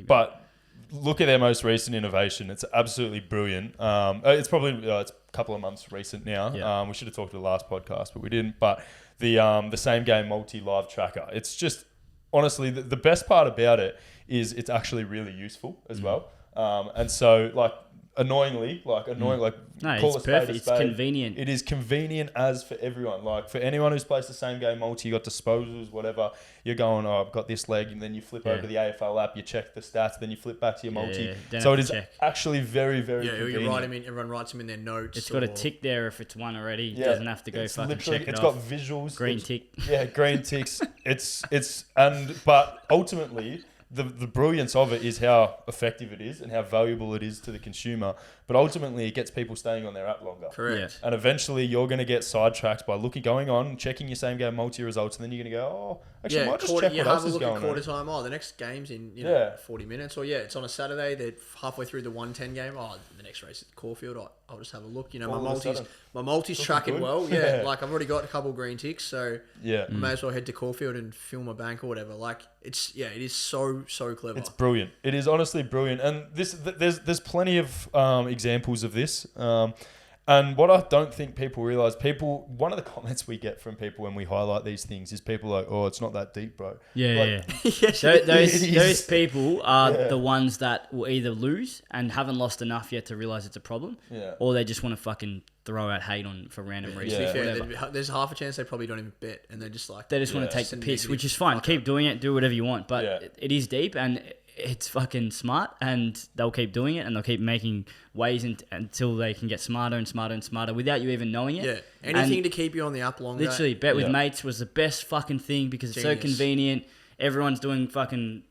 [SPEAKER 3] But look at their most recent innovation. It's absolutely brilliant. It's probably it's a couple of months recent now.
[SPEAKER 1] Yeah.
[SPEAKER 3] We should have talked to the last podcast, but we didn't. But the same game multi live tracker. It's just honestly the best part about it is it's actually really useful as well. And so annoyingly,
[SPEAKER 1] no,
[SPEAKER 3] call
[SPEAKER 1] it's perfect. It's convenient.
[SPEAKER 3] It is convenient as for everyone. Like for anyone who's placed the same game multi, you got disposals, whatever. You're going, I've got this leg, and then you flip over to the AFL app, you check the stats, then you flip back to your multi. So it is actually very, very convenient.
[SPEAKER 2] You write them in. Everyone writes them in their notes.
[SPEAKER 1] It's got a tick there if it's won already. It doesn't have to go fucking check it
[SPEAKER 3] It's
[SPEAKER 1] off.
[SPEAKER 3] got visuals.
[SPEAKER 1] Green tick.
[SPEAKER 3] Yeah, green ticks. But ultimately, the brilliance of it is how effective it is and how valuable it is to the consumer. But ultimately, it gets people staying on their app longer.
[SPEAKER 2] Correct.
[SPEAKER 3] And eventually, you're going to get sidetracked by going on, checking your same game multi results, and then you're going to go, actually, I might just check what else is going on.
[SPEAKER 2] Quarter time. The next game's in 40 minutes. Or it's on a Saturday. They're halfway through the 110 game. The next race at Caulfield. I'll just have a look. My multi's tracking well. Yeah, I've already got a couple green ticks, so I may as well head to Caulfield and fill my bank or whatever. It is so clever.
[SPEAKER 3] It's brilliant. It is honestly brilliant, and there's plenty of examples of this. And what I don't think people realise, one of the comments we get from people when we highlight these things is people like, oh, it's not that deep, bro.
[SPEAKER 1] Yeah.
[SPEAKER 2] Yes,
[SPEAKER 1] Those people are the ones that will either lose and haven't lost enough yet to realise it's a problem, or they just want to fucking throw out hate on for random reasons.
[SPEAKER 2] Fair, there's half a chance they probably don't even bet, and they're just like...
[SPEAKER 1] They just want to take the piss, which is fine. Keep doing it. Do whatever you want. But it is deep, and it's fucking smart, and they'll keep doing it, and they'll keep making ways until they can get smarter and smarter and smarter without you even knowing it.
[SPEAKER 2] Yeah, anything to keep you on the app longer.
[SPEAKER 1] Literally, Bet with Mates was the best fucking thing because it's so convenient. Everyone's doing fucking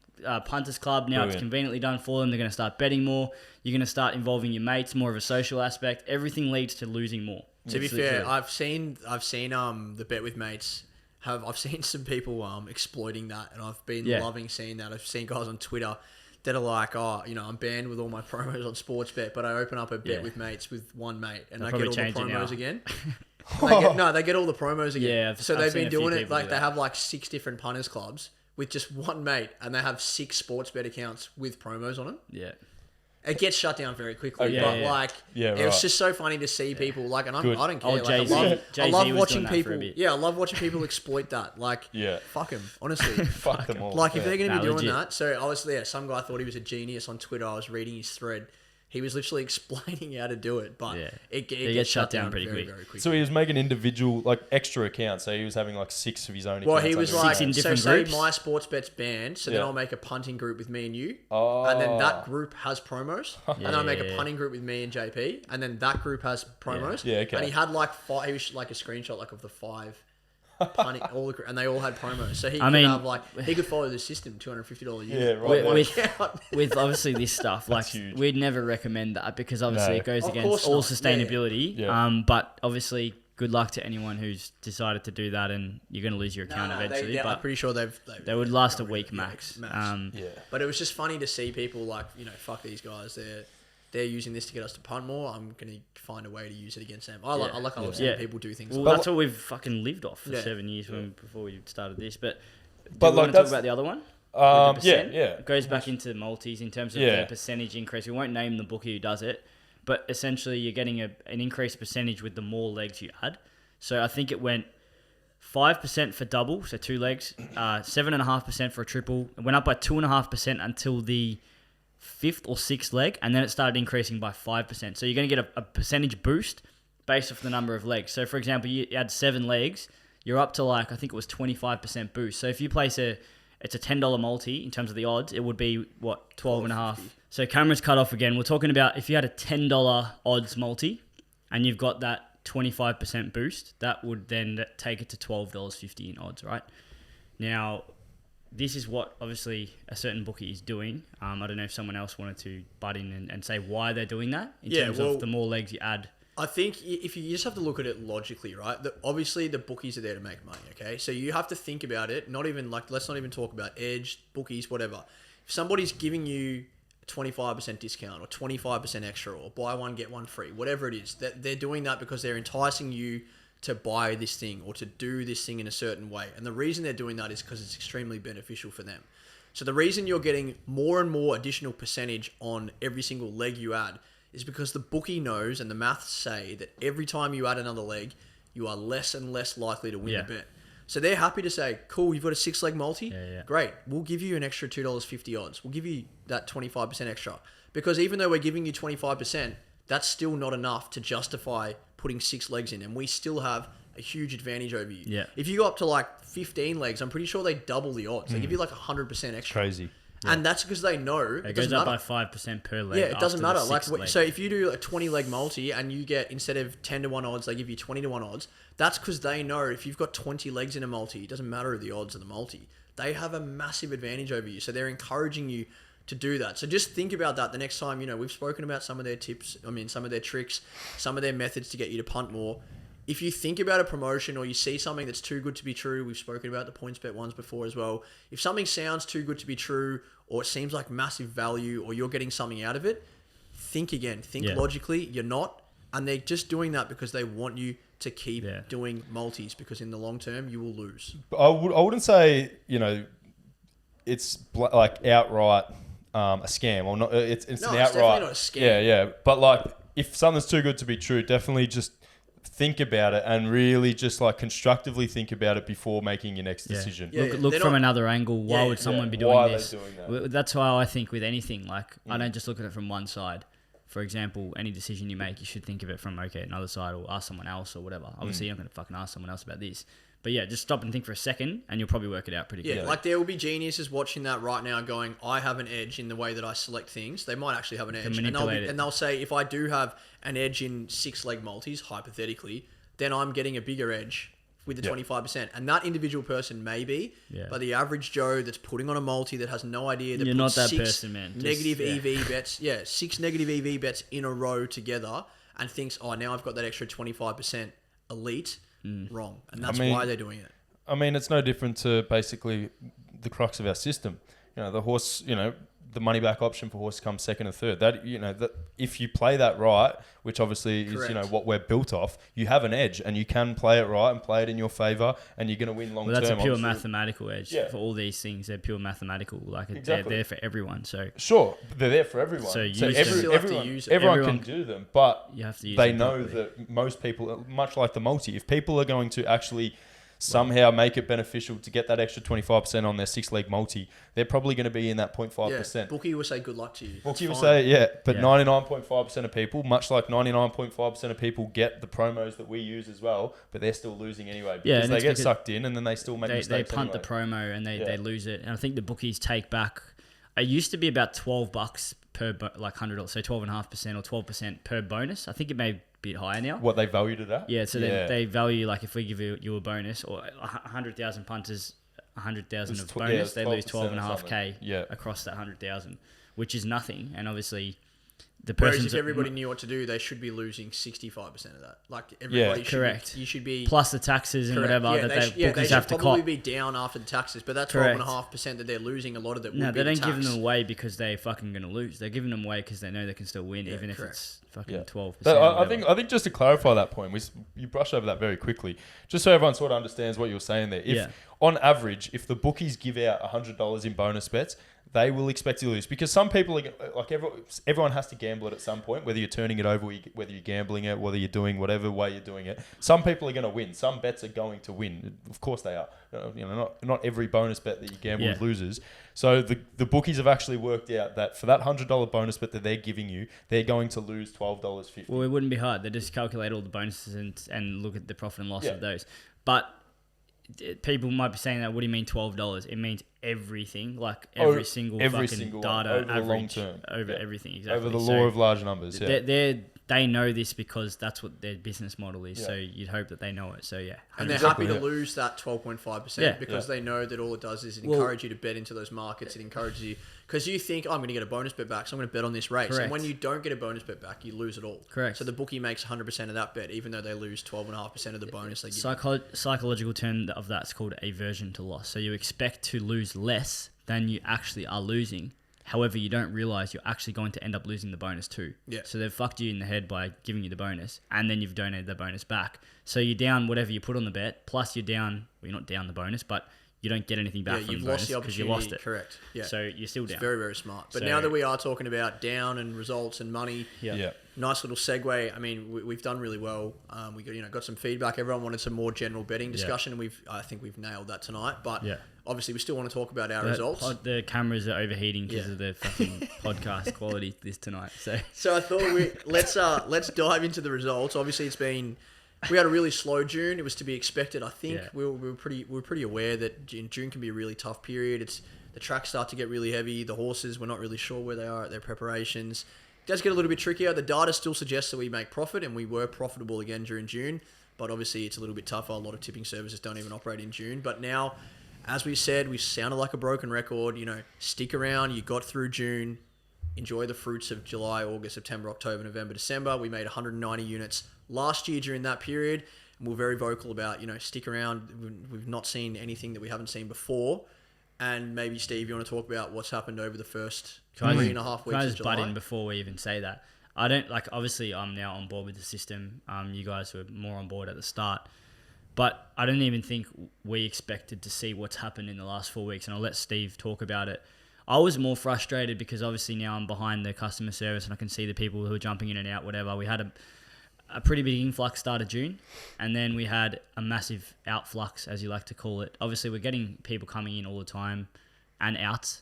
[SPEAKER 1] Punters Club now. Brilliant. It's conveniently done for them. They're going to start betting more. You're going to start involving your mates, more of a social aspect. Everything leads to losing more.
[SPEAKER 2] To be fair, I've seen the Bet with Mates. I've seen some people exploiting that, and I've been loving seeing that. I've seen guys on Twitter that are like, oh, I'm banned with all my promos on Sportsbet, but I open up a Bet with Mates with one mate, and I get all the promos again. They get all the promos again.
[SPEAKER 1] Yeah,
[SPEAKER 2] they've been doing it like they have like 6 different punters clubs with just one mate, and they have 6 Sportsbet accounts with promos on them.
[SPEAKER 1] Yeah.
[SPEAKER 2] It gets shut down very quickly, it was just so funny to see people like, and I don't care. I love watching people. Yeah, I love watching people exploit that. Like, fuck them, honestly.
[SPEAKER 3] Fuck them all.
[SPEAKER 2] Like, if they're going to be doing that, so obviously, some guy thought he was a genius on Twitter. I was reading his thread. He was literally explaining how to do it, but it gets shut down pretty quick. Very quickly.
[SPEAKER 3] So he was making individual, like, extra accounts. So he was having like 6 of his own accounts.
[SPEAKER 2] Well, he was like,
[SPEAKER 1] 6 in different
[SPEAKER 2] groups.
[SPEAKER 1] Say
[SPEAKER 2] my Sportsbet's banned, so then I'll make a punting group with me and you, and then that group has promos, and I'll make a punting group with me and JP, and then that group has promos.
[SPEAKER 3] Yeah, okay.
[SPEAKER 2] And he had like 5, he was like a screenshot like of the 5 punting, and they all had promos. So he could follow the system, $250 unit.
[SPEAKER 3] Yeah, right.
[SPEAKER 1] With obviously this stuff, like we'd never recommend that because obviously it goes against all sustainability. But obviously, good luck to anyone who's decided to do that, and you're going to lose your account eventually. But
[SPEAKER 2] I'm pretty sure
[SPEAKER 1] they would last a week max.
[SPEAKER 2] But it was just funny to see people like, fuck these guys. They're using this to get us to punt more. I'm going to find a way to use it against them. I love seeing people do things
[SPEAKER 1] like
[SPEAKER 2] that.
[SPEAKER 1] That's what we've fucking lived off for 7 years before we started this. But do you want to talk about the other one? It goes back into multis in terms of the percentage increase. We won't name the bookie who does it, but essentially you're getting an increased percentage with the more legs you add. So I think it went 5% for double, so 2 legs, 7.5% for a triple. It went up by 2.5% until the 5th or 6th leg, and then it started increasing by 5%. So you're going to get a percentage boost based off the number of legs. So for example, you add 7 legs, you're up to like, I think it was 25% boost. So if you place it's a $10 multi in terms of the odds, it would be what, 12.5. So camera's cut off again. We're talking about if you had a $10 odds multi and you've got that 25% boost, that would then take it to $12.50 in odds, right? Now, this is what obviously a certain bookie is doing. I don't know if someone else wanted to butt in and say why they're doing that in terms of the more legs you add.
[SPEAKER 2] I think if you just have to look at it logically, right? Obviously, the bookies are there to make money, okay? So you have to think about it. Let's not even talk about edge, bookies, whatever. If somebody's giving you a 25% discount or 25% extra or buy one, get one free, whatever it is, they're doing that because they're enticing you to buy this thing or to do this thing in a certain way. And the reason they're doing that is because it's extremely beneficial for them. So the reason you're getting more and more additional percentage on every single leg you add is because the bookie knows and the maths say that every time you add another leg, you are less and less likely to win the bet. So they're happy to say, cool, you've got a 6-leg multi? Great. We'll give you an extra $2.50 odds. We'll give you that 25% extra. Because even though we're giving you 25%, that's still not enough to justify putting 6 legs in. And we still have a huge advantage over you.
[SPEAKER 1] Yeah.
[SPEAKER 2] If you go up to like 15 legs, I'm pretty sure they double the odds. They give you like 100% extra.
[SPEAKER 3] Crazy.
[SPEAKER 2] Yeah. And that's because they know
[SPEAKER 1] it goes up by 5% per leg.
[SPEAKER 2] Yeah, it doesn't matter.
[SPEAKER 1] Leg.
[SPEAKER 2] So if you do a 20-leg multi and you get, instead of 10-1 odds, they give you 20-1 odds. That's because they know if you've got 20 legs in a multi, it doesn't matter the odds of the multi. They have a massive advantage over you. So they're encouraging you to do that. So just think about that the next time. We've spoken about some of their tips. Some of their tricks, some of their methods to get you to punt more. If you think about a promotion or you see something that's too good to be true, we've spoken about the PointsBet ones before as well. If something sounds too good to be true or it seems like massive value or you're getting something out of it, think again. Think logically. You're not. And they're just doing that because they want you to keep doing multis because in the long term, you will lose.
[SPEAKER 3] I wouldn't say, it's like outright a scam. Or not. It's an outright...
[SPEAKER 2] It's definitely not a scam.
[SPEAKER 3] Yeah. But like... if something's too good to be true, definitely just think about it and really just like constructively think about it before making your next decision.
[SPEAKER 1] Look from another angle. Why would someone be doing this?
[SPEAKER 3] Why are they doing that?
[SPEAKER 1] That's why I think with anything, like I don't just look at it from one side. For example, any decision you make, you should think of it from, okay, another side, or ask someone else or whatever. Obviously, you're not going to fucking ask someone else about this. But yeah, just stop and think for a second and you'll probably work it out pretty quickly.
[SPEAKER 2] Yeah, like there will be geniuses watching that right now going, I have an edge in the way that I select things. They might actually have an edge. And they'll say, if I do have an edge in 6-leg multis, hypothetically, then I'm getting a bigger edge with the 25%. And that individual person may be, but the average Joe that's putting on a multi that has no idea that
[SPEAKER 1] you're not that person, man.
[SPEAKER 2] Negative EV bets, 6 negative EV bets in a row together and thinks, oh, now I've got that extra 25% elite. Wrong. And that's why they're doing it.
[SPEAKER 3] I mean, it's no different to basically the crux of our system. The horse, the money back option for horse comes second or third. That that if you play that right, which obviously is what we're built off, you have an edge and you can play it right and play it in your favor, and you're going to win long term.
[SPEAKER 1] That's a pure mathematical edge for all these things. They're pure mathematical. Like they're there for everyone. So
[SPEAKER 3] sure, they're there for everyone.
[SPEAKER 1] So
[SPEAKER 3] everyone can do them, but
[SPEAKER 1] you have to use
[SPEAKER 3] they know that most people, much like the multi, if people are going to actually somehow make it beneficial to get that extra 25% on their 6-leg multi, they're probably going to be in that 0.5%.
[SPEAKER 2] Bookie will say good luck to you.
[SPEAKER 3] Bookie will say, but 99.5% of people, much like 99.5% of people get the promos that we use as well, but they're still losing anyway because they get sucked in and then they still make mistakes.
[SPEAKER 1] They punt the promo and they lose it. And I think the bookies take back, it used to be about $12 per $100, so 12.5% or 12% per bonus. I think it may be a bit higher now.
[SPEAKER 3] What they valued it at?
[SPEAKER 1] Yeah, so they value, like if we give you a bonus or 100,000 punters, 100,000 of bonus, they lose 12.5K across that 100,000, which is nothing. And obviously the person.
[SPEAKER 2] Whereas if everybody knew what to do, they should be losing 65% of that. Like everybody should
[SPEAKER 1] correct.
[SPEAKER 2] You should be
[SPEAKER 1] plus the taxes and whatever that bookies have to cop.
[SPEAKER 2] They should probably be down after the taxes, but that 12.5% that they're losing, a lot of that.
[SPEAKER 1] No, they don't give them away because they're fucking going to lose. They're giving them away because they know they can still win, even if it's fucking 12%.
[SPEAKER 3] I think just to clarify that point, you brush over that very quickly, just so everyone sort of understands what you're saying there. If on average, if the bookies give out $100 in bonus bets, they will expect to lose because some people are like everyone has to gamble it at some point, whether you're turning it over, whether you're gambling it, whether you're doing whatever way you're doing it. Some people are going to win. Some bets are going to win. Of course they are. Not every bonus bet that you gamble with loses. So the bookies have actually worked out that for that $100 bonus bet that they're giving you, they're going to lose $12.50.
[SPEAKER 1] Well, it wouldn't be hard. They just calculate all the bonuses and look at the profit and loss of those. But people might be saying that, what do you mean $12? It means everything, like every single data
[SPEAKER 3] over
[SPEAKER 1] average,
[SPEAKER 3] the long term,
[SPEAKER 1] over everything, exactly.
[SPEAKER 3] Over the law of large numbers.
[SPEAKER 1] They know this because that's what their business model is. So you'd hope that they know it. So 100%.
[SPEAKER 2] And they're happy to lose that 12.5% because they know that all it does is encourage you to bet into those markets. It encourages you because you think, I'm going to get a bonus bet back, so I'm going to bet on this race.
[SPEAKER 1] Correct.
[SPEAKER 2] And when you don't get a bonus bet back, you lose it all.
[SPEAKER 1] Correct.
[SPEAKER 2] So the bookie makes 100% of that bet, even though they lose 12.5% of the bonus they give.
[SPEAKER 1] Psychological term of that's called aversion to loss. So you expect to lose less than you actually are losing. However, you don't realize you're actually going to end up losing the bonus too.
[SPEAKER 2] Yeah.
[SPEAKER 1] So they've fucked you in the head by giving you the bonus, and then you've donated the bonus back. So you're down whatever you put on the bet, plus you're down. Well, you're not down the bonus, but you don't get anything back from the bonus because you lost it.
[SPEAKER 2] Correct. Yeah.
[SPEAKER 1] So you're still down.
[SPEAKER 2] It's very, very smart. But now that we are talking about down and results and money, nice little segue. I mean, we've done really well. We got some feedback. Everyone wanted some more general betting discussion, and I think we've nailed that tonight. But obviously, we still want to talk about our results.
[SPEAKER 1] The cameras are overheating because of the fucking podcast quality this tonight.
[SPEAKER 2] So I thought let's dive into the results. Obviously, we had a really slow June. It was to be expected. I think we were pretty aware that June can be a really tough period. The tracks start to get really heavy. The horses, we're not really sure where they are at their preparations. It does get a little bit trickier. The data still suggests that we make profit, and we were profitable again during June. But obviously, it's a little bit tougher. A lot of tipping services don't even operate in June. But now, as we said, we sounded like a broken record. Stick around. You got through June. Enjoy the fruits of July, August, September, October, November, December. We made 190 units last year during that period. And we're very vocal about, stick around. We've not seen anything that we haven't seen before. And maybe, Steve, you want to talk about what's happened over the first 3.5 weeks of July?
[SPEAKER 1] Can I just butt in before we even say that? I don't, obviously I'm now on board with the system. You guys were more on board at the start. But I don't even think we expected to see what's happened in the last 4 weeks. And I'll let Steve talk about it. I was more frustrated because obviously now I'm behind the customer service and I can see the people who are jumping in and out, whatever. We had a pretty big influx start of June, and then we had a massive outflux, as you like to call it. Obviously, we're getting people coming in all the time and out.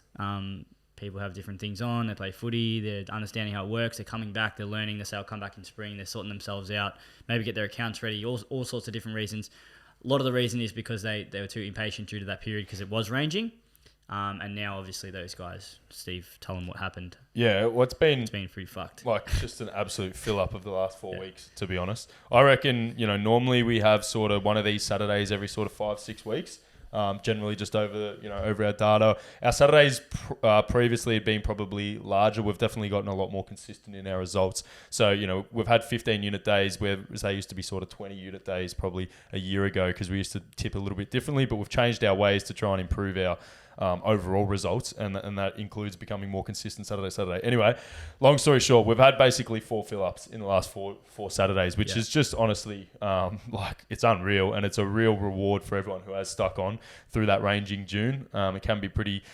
[SPEAKER 1] People have different things on. They play footy. They're understanding how it works. They're coming back. They're learning. They say, I'll come back in spring. They're sorting themselves out. Maybe get their accounts ready. All sorts of different reasons. A lot of the reason is because they were too impatient due to that period because it was ranging. And now, obviously, those guys, Steve, tell them what happened.
[SPEAKER 3] Yeah, well, it's been
[SPEAKER 1] pretty fucked.
[SPEAKER 3] Like just an absolute fill up of the last 4 weeks, to be honest. I reckon, normally we have sort of one of these Saturdays every sort of 5-6 weeks. Generally just over our data. Our Saturdays previously had been probably larger. We've definitely gotten a lot more consistent in our results. So, we've had 15 unit days where they used to be sort of 20 unit days probably a year ago because we used to tip a little bit differently, but we've changed our ways to try and improve our overall results, and that includes becoming more consistent Saturday. Anyway, long story short, we've had basically 4 fill-ups in the last four Saturdays, which is just honestly it's unreal, and it's a real reward for everyone who has stuck on through that ranging June. It can be pretty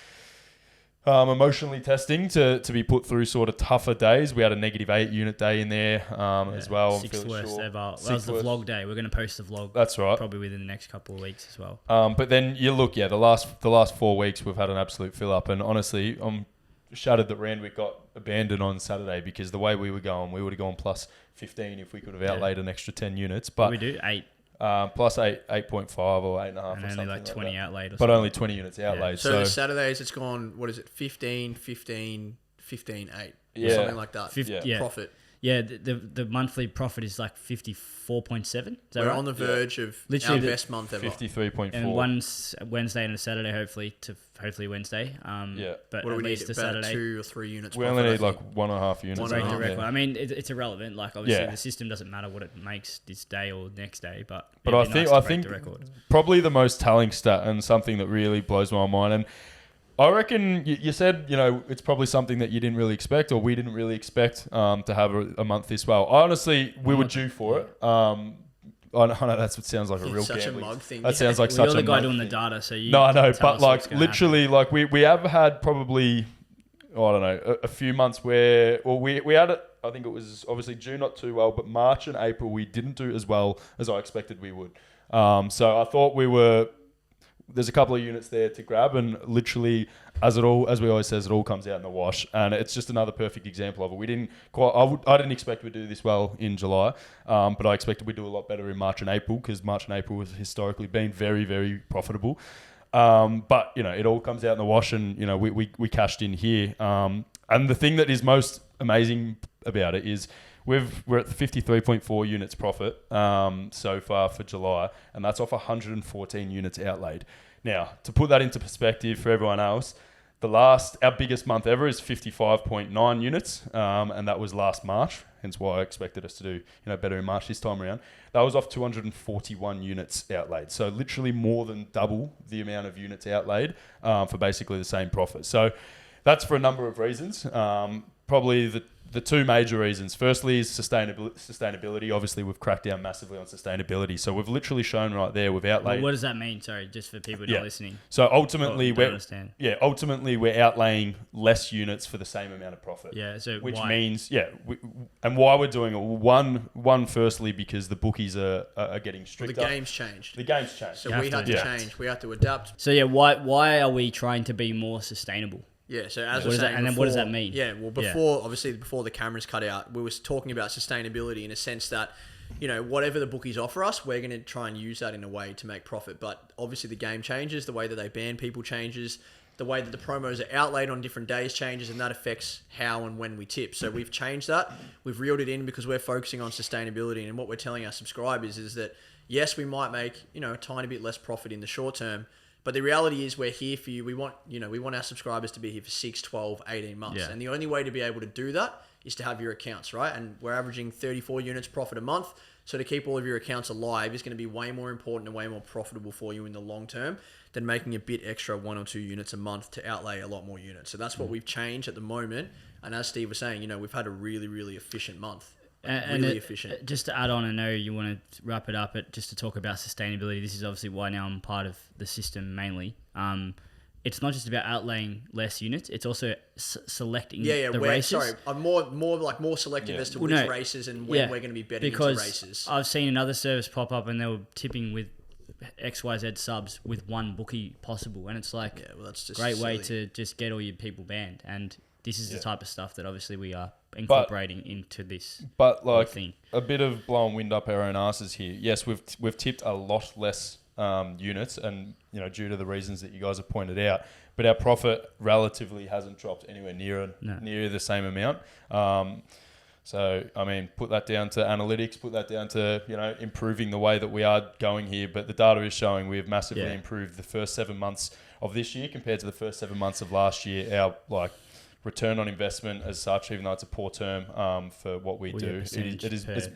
[SPEAKER 3] emotionally testing to be put through sort of tougher days. We had a -8 unit day in there as well.
[SPEAKER 1] 6th worst ever. That was the vlog day. We're going to post the vlog.
[SPEAKER 3] That's right.
[SPEAKER 1] Probably within the next couple of weeks as well.
[SPEAKER 3] But then you look, the last 4 weeks we've had an absolute fill up, and honestly, I'm shattered that Randwick got abandoned on Saturday because the way we were going, we would have gone plus 15 if we could have outlaid an extra 10 units. But
[SPEAKER 1] we do 8.
[SPEAKER 3] Plus 8.5 or 8.5
[SPEAKER 1] and
[SPEAKER 3] or
[SPEAKER 1] only
[SPEAKER 3] something
[SPEAKER 1] like 20 outlaid.
[SPEAKER 3] But only 20 units outlaid.
[SPEAKER 2] So the Saturdays, it's gone, 15, 15, 15, 8. Or something like that. Profit.
[SPEAKER 1] Yeah, the monthly profit is like 54.7. Is that
[SPEAKER 2] We're
[SPEAKER 1] right?
[SPEAKER 2] on the verge of
[SPEAKER 1] literally
[SPEAKER 2] our best month ever.
[SPEAKER 3] 53.4.
[SPEAKER 1] And one Wednesday and a Saturday, hopefully Wednesday. But
[SPEAKER 2] what do we need?
[SPEAKER 1] about
[SPEAKER 2] Saturday, 2 or 3 units.
[SPEAKER 3] We only need like 1.5 units.
[SPEAKER 1] Break the record. I mean, it's irrelevant. Like obviously, the system doesn't matter what it makes this day or next day. But
[SPEAKER 3] I think probably the most telling stat and something that really blows my mind. And I reckon you said, it's probably something that you didn't really expect, or we didn't really expect to have a month this well. Honestly, we were due for it. I know that's what sounds like a real
[SPEAKER 2] such
[SPEAKER 3] gambling.
[SPEAKER 2] a mug thing.
[SPEAKER 3] That sounds like such a
[SPEAKER 1] You're the guy doing
[SPEAKER 3] thing.
[SPEAKER 1] the data, so you.
[SPEAKER 3] No, I know, but
[SPEAKER 1] like
[SPEAKER 3] literally, we have had probably, I don't know, a few months where, we had it. I think it was obviously June not too well, but March and April we didn't do as well as I expected we would. So I thought there's a couple of units there to grab, and literally, as we always says, it all comes out in the wash, and it's just another perfect example of it. I didn't expect we'd do this well in July, but I expected we'd do a lot better in March and April because March and April has historically been very, very profitable. But it all comes out in the wash, and we cashed in here. And the thing that is most amazing about it is we're at 53.4 units profit so far for July, and that's off 114 units outlaid. Now, to put that into perspective for everyone else, our biggest month ever is 55.9 units, and that was last March, hence why I expected us to do better in March this time around. That was off 241 units outlaid, so literally more than double the amount of units outlaid for basically the same profit. So that's for a number of reasons. Probably the two major reasons. Firstly is sustainability. Obviously, we've cracked down massively on sustainability. So we've literally shown right there we've outlaid.
[SPEAKER 1] Well, what does that mean? Sorry, just for people not listening.
[SPEAKER 3] So ultimately,
[SPEAKER 1] we're
[SPEAKER 3] we're outlaying less units for the same amount of profit.
[SPEAKER 1] Yeah. So
[SPEAKER 3] which
[SPEAKER 1] why?
[SPEAKER 3] means and why we're doing it. One firstly because the bookies are getting stricter.
[SPEAKER 2] Well, the game's changed.
[SPEAKER 3] So
[SPEAKER 2] we had to change. We had to adapt.
[SPEAKER 1] So why are we trying to be more sustainable?
[SPEAKER 2] Yeah, so as I was saying
[SPEAKER 1] what does that mean?
[SPEAKER 2] Yeah, well, before the cameras cut out, we were talking about sustainability in a sense that, whatever the bookies offer us, we're going to try and use that in a way to make profit. But obviously the game changes, the way that they ban people changes, the way that the promos are outlaid on different days changes, and that affects how and when we tip. So we've changed that. We've reeled it in because we're focusing on sustainability, and what we're telling our subscribers is that, yes, we might make, a tiny bit less profit in the short term, but the reality is we're here for you. We want our subscribers to be here for 6, 12, 18 months.
[SPEAKER 1] Yeah.
[SPEAKER 2] And the only way to be able to do that is to have your accounts, right? And we're averaging 34 units profit a month. So to keep all of your accounts alive is going to be way more important and way more profitable for you in the long term than making a bit extra 1 or 2 units a month to outlay a lot more units. So that's what we've changed at the moment. And as Steve was saying, we've had a really, really efficient month. Really efficient.
[SPEAKER 1] Just to add on, I know you want to wrap it up, but just to talk about sustainability, this is obviously why now I'm part of the system mainly. it's not just about outlaying less units. It's also selecting
[SPEAKER 2] the
[SPEAKER 1] races.
[SPEAKER 2] Sorry, I'm more selective as to which races and when we're going to be betting into races.
[SPEAKER 1] I've seen another service pop up and they were tipping with XYZ subs with one bookie possible, and it's like that's just great way to just get all your people banned. And this is the type of stuff that obviously we are incorporating into this.
[SPEAKER 3] But like thing. A bit of blowing wind up our own asses here. Yes, we've tipped a lot less units, and due to the reasons that you guys have pointed out, but our profit relatively hasn't dropped anywhere near the same amount. So I mean, put that down to analytics, put that down to improving the way that we are going here. But the data is showing we have massively improved the first 7 months of this year compared to the first 7 months of last year. Our return on investment as such, even though it's a poor term for what we do, it is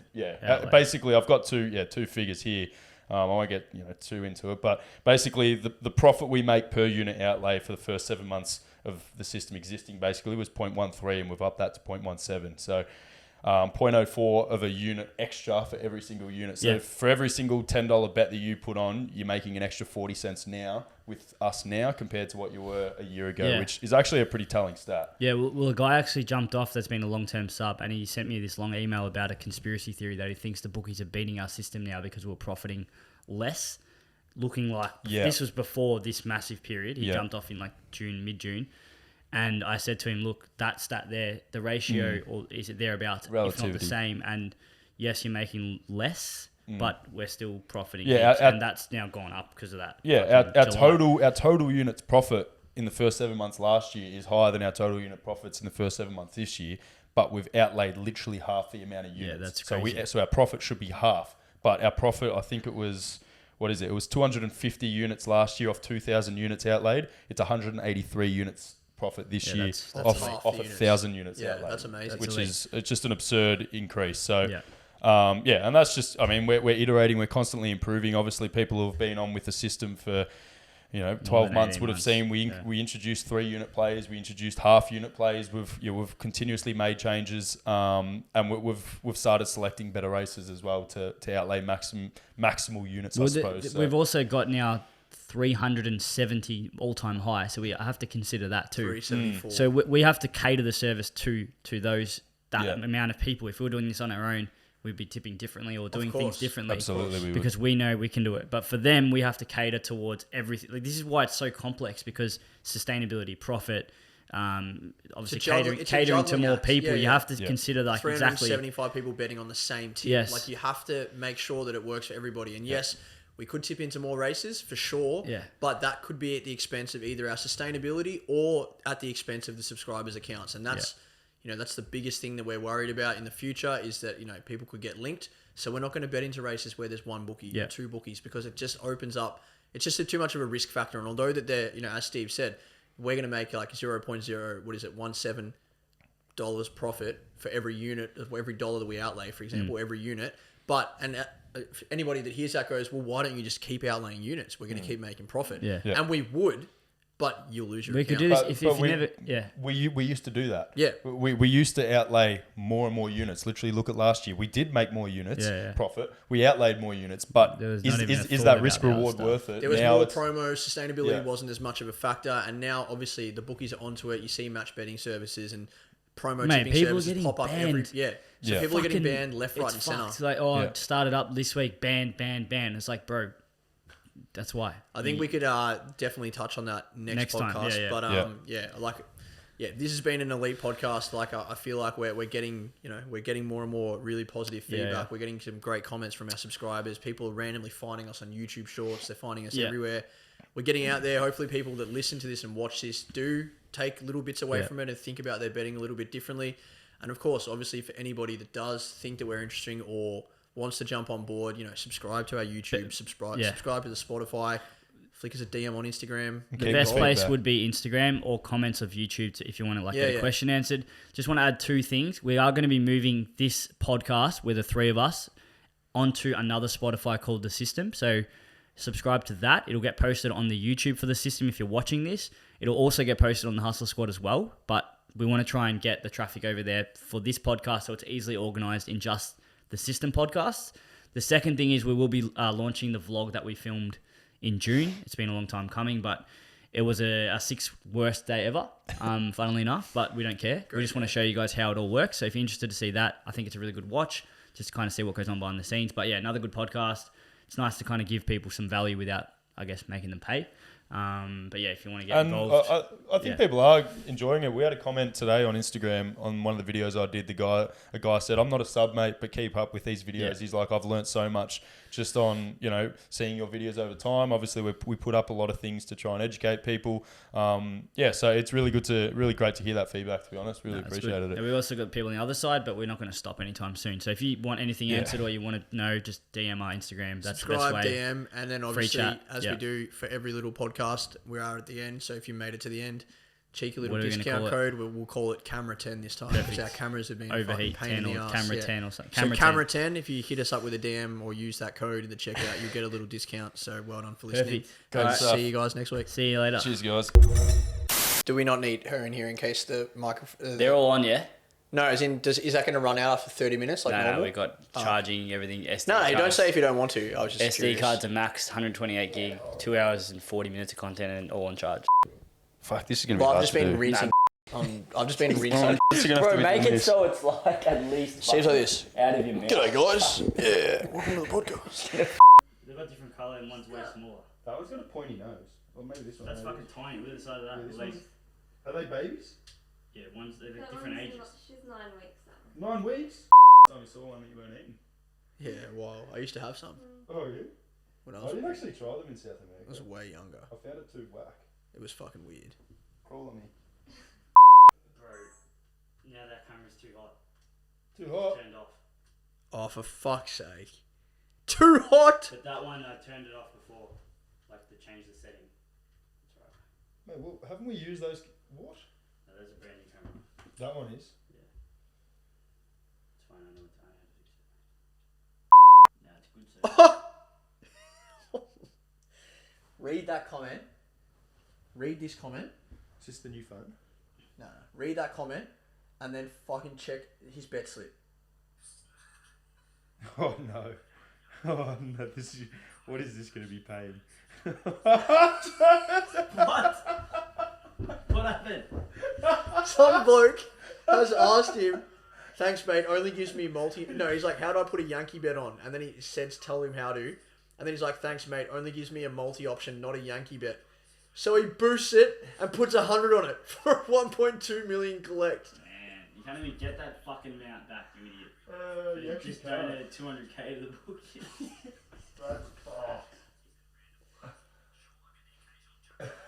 [SPEAKER 3] basically I've got two figures here. I won't get too into it, but basically the profit we make per unit outlay for the first 7 months of the system existing basically was 0.13, and we've upped that to 0.17. So 0.04 of a unit extra for every single unit. So for every single $10 bet that you put on, you're making an extra 40 cents now with us now compared to what you were a year ago, which is actually a pretty telling stat.
[SPEAKER 1] Yeah, well, a guy actually jumped off that's been a long-term sub, and he sent me this long email about a conspiracy theory that he thinks the bookies are beating our system now because we're profiting less, looking like this was before this massive period. He jumped off in like mid-June. And I said to him, look, that stat there, the ratio, or is it thereabouts, if not the same? And yes, you're making less, but we're still profiting. Yeah, and that's now gone up because of that.
[SPEAKER 3] Yeah, our total units profit in the first 7 months last year is higher than our total unit profits in the first 7 months this year, but we've outlaid literally half the amount of units.
[SPEAKER 1] Yeah, that's crazy.
[SPEAKER 3] So our profit should be half, but our profit, I think it was... What is it? It was 250 units last year off 2,000 units outlaid. It's 183 units profit this year off 1,000 units outlaid.
[SPEAKER 2] That's amazing.
[SPEAKER 3] Which is just an absurd increase. So, and that's just, I mean, we're iterating, we're constantly improving. Obviously, people who have been on with the system for, 12 months would have seen we introduced 3-unit plays, we introduced half-unit plays. We've continuously made changes, and we've started selecting better races as well to outlay maximal units, I suppose.
[SPEAKER 1] We've also got now 370 all-time high, so we have to consider that too.
[SPEAKER 2] 374.
[SPEAKER 1] So we have to cater the service to that amount of people. If we were doing this on our own, we'd be tipping differently or doing things differently.
[SPEAKER 3] Absolutely, we would.
[SPEAKER 1] Because we know we can do it. But for them, we have to cater towards everything. Like, this is why it's so complex, because sustainability, profit, obviously catering to more people. You have to consider
[SPEAKER 2] 375 people betting on the same tip. Yes. Like, you have to make sure that it works for everybody. And yes, we could tip into more races for sure, but that could be at the expense of either our sustainability or at the expense of the subscribers' accounts. And that's that's the biggest thing that we're worried about in the future, is that people could get linked. So we're not going to bet into races where there's one bookie or two bookies, because it just opens up. It's just too much of a risk factor. And although that they're as Steve said, we're going to make like $0.17 profit for every unit, for every dollar that we outlay, for example, every unit. But anybody that hears that goes, well, why don't you just keep outlaying units? We're going to keep making profit. And we would, but you'll lose your account.
[SPEAKER 1] We could do this if you never...
[SPEAKER 3] We used to do that.
[SPEAKER 2] Yeah.
[SPEAKER 3] We used to outlay more and more units. Literally, look at last year. We did make more units profit. We outlaid more units, but is that risk reward worth it?
[SPEAKER 2] There was more promo. Sustainability wasn't as much of a factor. And now, obviously, the bookies are onto it. You see match betting services and promo tipping services pop up every... So people are getting banned left, right, and centre.
[SPEAKER 1] It's like, it started up this week, banned. It's like, bro, that's why.
[SPEAKER 2] I think we could definitely touch on that next podcast. Time. But this has been an elite podcast. Like, I feel like we're getting more and more really positive feedback. We're getting some great comments from our subscribers. People are randomly finding us on YouTube Shorts. They're finding us everywhere. We're getting out there. Hopefully, people that listen to this and watch this do take little bits away from it and think about their betting a little bit differently. And of course, obviously, for anybody that does think that we're interesting or wants to jump on board, subscribe to our YouTube, subscribe to the Spotify, flick us a DM on Instagram.
[SPEAKER 1] The best place would be Instagram or comments of YouTube if you want to get a question answered. Just want to add 2 things. We are going to be moving this podcast with the 3 of us onto another Spotify called The System. So subscribe to that. It'll get posted on the YouTube for The System if you're watching this. It'll also get posted on the Hustler Squad as well, but we want to try and get the traffic over there for this podcast so it's easily organized in just the System podcasts. The second thing is we will be launching the vlog that we filmed in June. It's been a long time coming, but It was a sixth worst day ever, funnily enough, but we don't care. We just want to show you guys how it all works. So if you're interested to see that, I think it's a really good watch, just to kind of see what goes on behind the scenes. But yeah, another good podcast. It's nice to kind of give people some value without, I guess, making them pay. But yeah, if you want to get involved.
[SPEAKER 3] I think people are enjoying it. We had a comment today on Instagram on one of the videos I did. A guy said, "I'm not a sub, mate, but keep up with these videos." Yeah. He's like, "I've learnt so much just on, seeing your videos over time." Obviously, we put up a lot of things to try and educate people. So it's really great to hear that feedback, to be honest. Really appreciated it.
[SPEAKER 1] And we also got people on the other side, but we're not going to stop anytime soon. So if you want anything answered or you want to know, just DM our Instagram. That's
[SPEAKER 2] Subscribe,
[SPEAKER 1] the best way.
[SPEAKER 2] DM, and then obviously, as we do for every little podcast, we are at the end. So if you made it to the end, cheeky little discount code. We'll call it Camera 10 this time, because our cameras have been
[SPEAKER 1] overheat
[SPEAKER 2] pain
[SPEAKER 1] 10
[SPEAKER 2] in the
[SPEAKER 1] or
[SPEAKER 2] ass.
[SPEAKER 1] Camera 10 or something.
[SPEAKER 2] Camera 10, if you hit us up with a DM or use that code in the checkout, you'll get a little discount. So well done for listening. See you guys next week.
[SPEAKER 1] See you later.
[SPEAKER 3] Cheers, guys.
[SPEAKER 2] Do we not need her in here in case the microphone...
[SPEAKER 1] They're all on, yeah?
[SPEAKER 2] No, is that going to run out after 30 minutes like normal?
[SPEAKER 1] No, we got charging, everything. SD
[SPEAKER 2] No,
[SPEAKER 1] cards.
[SPEAKER 2] don't say if you don't want to. I was just
[SPEAKER 1] SD
[SPEAKER 2] curious.
[SPEAKER 1] cards are max, 128 gig, 2 hours and 40 minutes of content, and all on charge.
[SPEAKER 3] Fuck, this is going to be hard
[SPEAKER 2] I've just been rinsing. I've just been rinsing.
[SPEAKER 1] Bro, make it so it's like at least...
[SPEAKER 2] Seems like this.
[SPEAKER 1] Out of your mouth.
[SPEAKER 2] G'day, guys. Yeah, welcome to the podcast.
[SPEAKER 1] They've got different colour and one's way smaller.
[SPEAKER 3] That one's got a pointy nose. Or maybe this one.
[SPEAKER 1] That's fucking tiny. Look at the side of that.
[SPEAKER 3] Yeah, are they babies?
[SPEAKER 1] Yeah, they're different ages.
[SPEAKER 4] She's 9 weeks now.
[SPEAKER 3] 9 weeks? I only saw one that you weren't eating.
[SPEAKER 2] Yeah, well, I used to have some.
[SPEAKER 3] Oh, yeah?
[SPEAKER 2] When
[SPEAKER 3] I didn't actually try them in South America.
[SPEAKER 2] I was way younger.
[SPEAKER 3] I found it too whack.
[SPEAKER 2] It was fucking weird.
[SPEAKER 3] Crawl on me.
[SPEAKER 1] Bro, now that camera's too hot.
[SPEAKER 3] Too hot?
[SPEAKER 1] Turned off.
[SPEAKER 2] Oh, for fuck's sake. Too hot?
[SPEAKER 1] But that one, I turned it off before. Like, to change the setting. That's right.
[SPEAKER 3] Mate, well, haven't we used those... What?
[SPEAKER 1] No, there's a brand new camera.
[SPEAKER 3] That one is?
[SPEAKER 1] Yeah. It's fine, I know what time I have to fix it. Nah, it's good, so...
[SPEAKER 2] Read that comment. Read this comment.
[SPEAKER 3] Is this the new phone?
[SPEAKER 2] No. Read that comment and then fucking check his bet slip.
[SPEAKER 3] Oh, no. Oh, no. What is this going to be paying?
[SPEAKER 1] What? What happened?
[SPEAKER 2] Some bloke has asked him, "Thanks, mate, only gives me multi..." No, he's like, "How do I put a Yankee bet on?" And then he says, "Tell him how to." And then he's like, "Thanks, mate, only gives me a multi option, not a Yankee bet." So he boosts it and puts 100 on it for a 1.2 million collect.
[SPEAKER 1] Man, you can't even get that fucking amount back, you idiot.
[SPEAKER 3] You
[SPEAKER 1] Just donated 200k to the bookie.
[SPEAKER 3] That's fucked.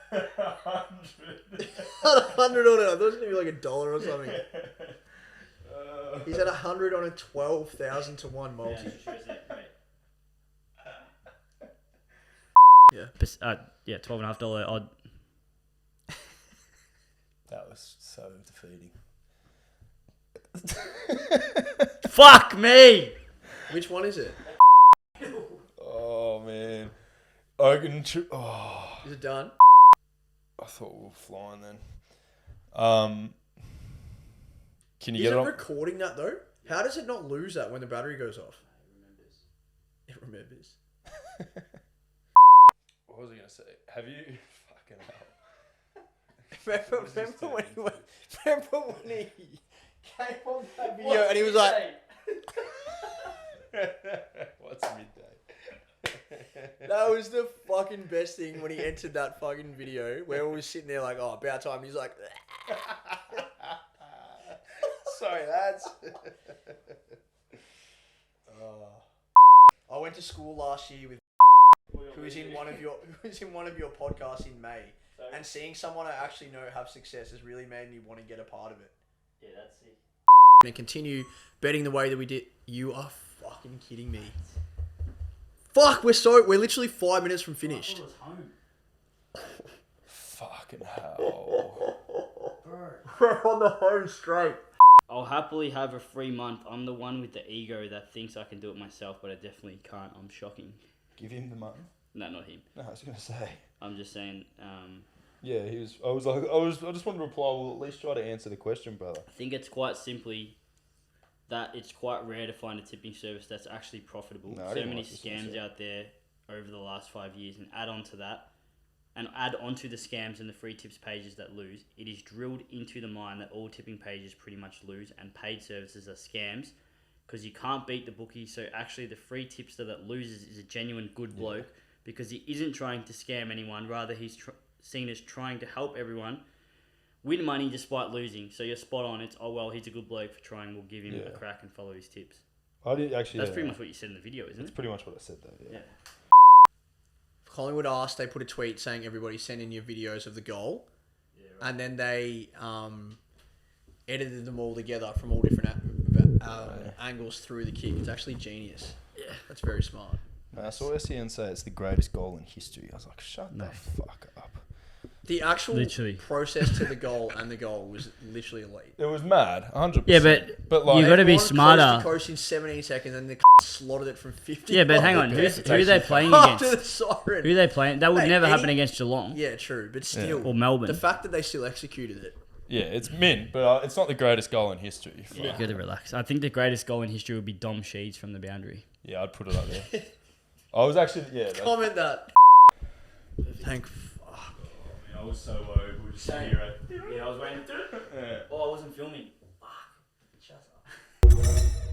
[SPEAKER 2] 100 on it. I thought it was going to be like $1 or something. He's at 100 on a 12,000 to 1 multi.
[SPEAKER 1] Yeah, $12.5 odd.
[SPEAKER 3] That was so defeating.
[SPEAKER 1] Fuck me!
[SPEAKER 2] Which one is it?
[SPEAKER 3] Oh, man.
[SPEAKER 2] Is it done?
[SPEAKER 3] I thought we were flying then. Can you
[SPEAKER 2] Is
[SPEAKER 3] get
[SPEAKER 2] it
[SPEAKER 3] it on?
[SPEAKER 2] recording that though? How does it not lose that when the battery goes off? It remembers.
[SPEAKER 3] What was I going to say? Have you... Fucking hell.
[SPEAKER 2] Remember when he came on that video and he was like...
[SPEAKER 3] What's midday?
[SPEAKER 2] That was the fucking best thing when he entered that fucking video where we were sitting there like, oh, about time. He's like...
[SPEAKER 3] Sorry, lads.
[SPEAKER 2] I went to school last year with who was in one of your podcasts in May, and seeing someone I actually know have success has really made me want to get a part of it.
[SPEAKER 1] Yeah, that's it.
[SPEAKER 2] And continue betting the way that we did. You are fucking kidding me. Fuck, we're literally 5 minutes from finished.
[SPEAKER 3] Fucking hell.
[SPEAKER 2] We're on the home straight.
[SPEAKER 1] I'll happily have a free month. I'm the one with the ego that thinks I can do it myself, but I definitely can't. I'm shocking.
[SPEAKER 3] Give him the money.
[SPEAKER 1] No, not him.
[SPEAKER 3] No, I was gonna say.
[SPEAKER 1] I'm just saying.
[SPEAKER 3] Yeah, he was. I just wanted to reply. Well, at least try to answer the question, brother.
[SPEAKER 1] I think it's quite simply that it's quite rare to find a tipping service that's actually profitable.
[SPEAKER 3] No, I
[SPEAKER 1] so
[SPEAKER 3] didn't
[SPEAKER 1] many
[SPEAKER 3] like this
[SPEAKER 1] scams
[SPEAKER 3] one,
[SPEAKER 1] out there over the last 5 years, and add on to that, and add onto the scams and the free tips pages that lose, it is drilled into the mind that all tipping pages pretty much lose and paid services are scams because you can't beat the bookie. So actually the free tipster that loses is a genuine good bloke because he isn't trying to scam anyone. Rather, he's seen as trying to help everyone win money despite losing. So you're spot on. It's, oh, well, he's a good bloke for trying. We'll give him a crack and follow his tips.
[SPEAKER 3] I did actually.
[SPEAKER 1] That's pretty much what you said in the video, isn't it?
[SPEAKER 3] That's pretty much what I said there. Yeah.
[SPEAKER 2] Collingwood asked, they put a tweet saying everybody send in your videos of the goal. And then they edited them all together from all different angles through the kick. It's actually genius. Yeah. That's very smart.
[SPEAKER 3] I saw SEN say it's the greatest goal in history. I was like, shut the fuck up.
[SPEAKER 2] The actual process to the goal and the goal was literally elite.
[SPEAKER 3] It was mad, 100%.
[SPEAKER 1] Yeah, but like, you got to be smarter.
[SPEAKER 2] Coast to coast in 17 seconds and the slotted it from 50.
[SPEAKER 1] Yeah, but hang on. Who are they playing against?
[SPEAKER 2] After the siren.
[SPEAKER 1] Who are they playing? That would never happen against Geelong.
[SPEAKER 2] Yeah, true. But still.
[SPEAKER 1] Or Melbourne.
[SPEAKER 2] The fact that they still executed it.
[SPEAKER 3] Yeah, it's mint, but it's not the greatest goal in history.
[SPEAKER 1] You got to relax. I think the greatest goal in history would be Dom Sheeds from the boundary.
[SPEAKER 3] Yeah, I'd put it up there. I was actually,
[SPEAKER 2] Comment that. Thank
[SPEAKER 3] I was so low. We were just here.
[SPEAKER 1] Yeah, I was waiting. Oh, I wasn't filming.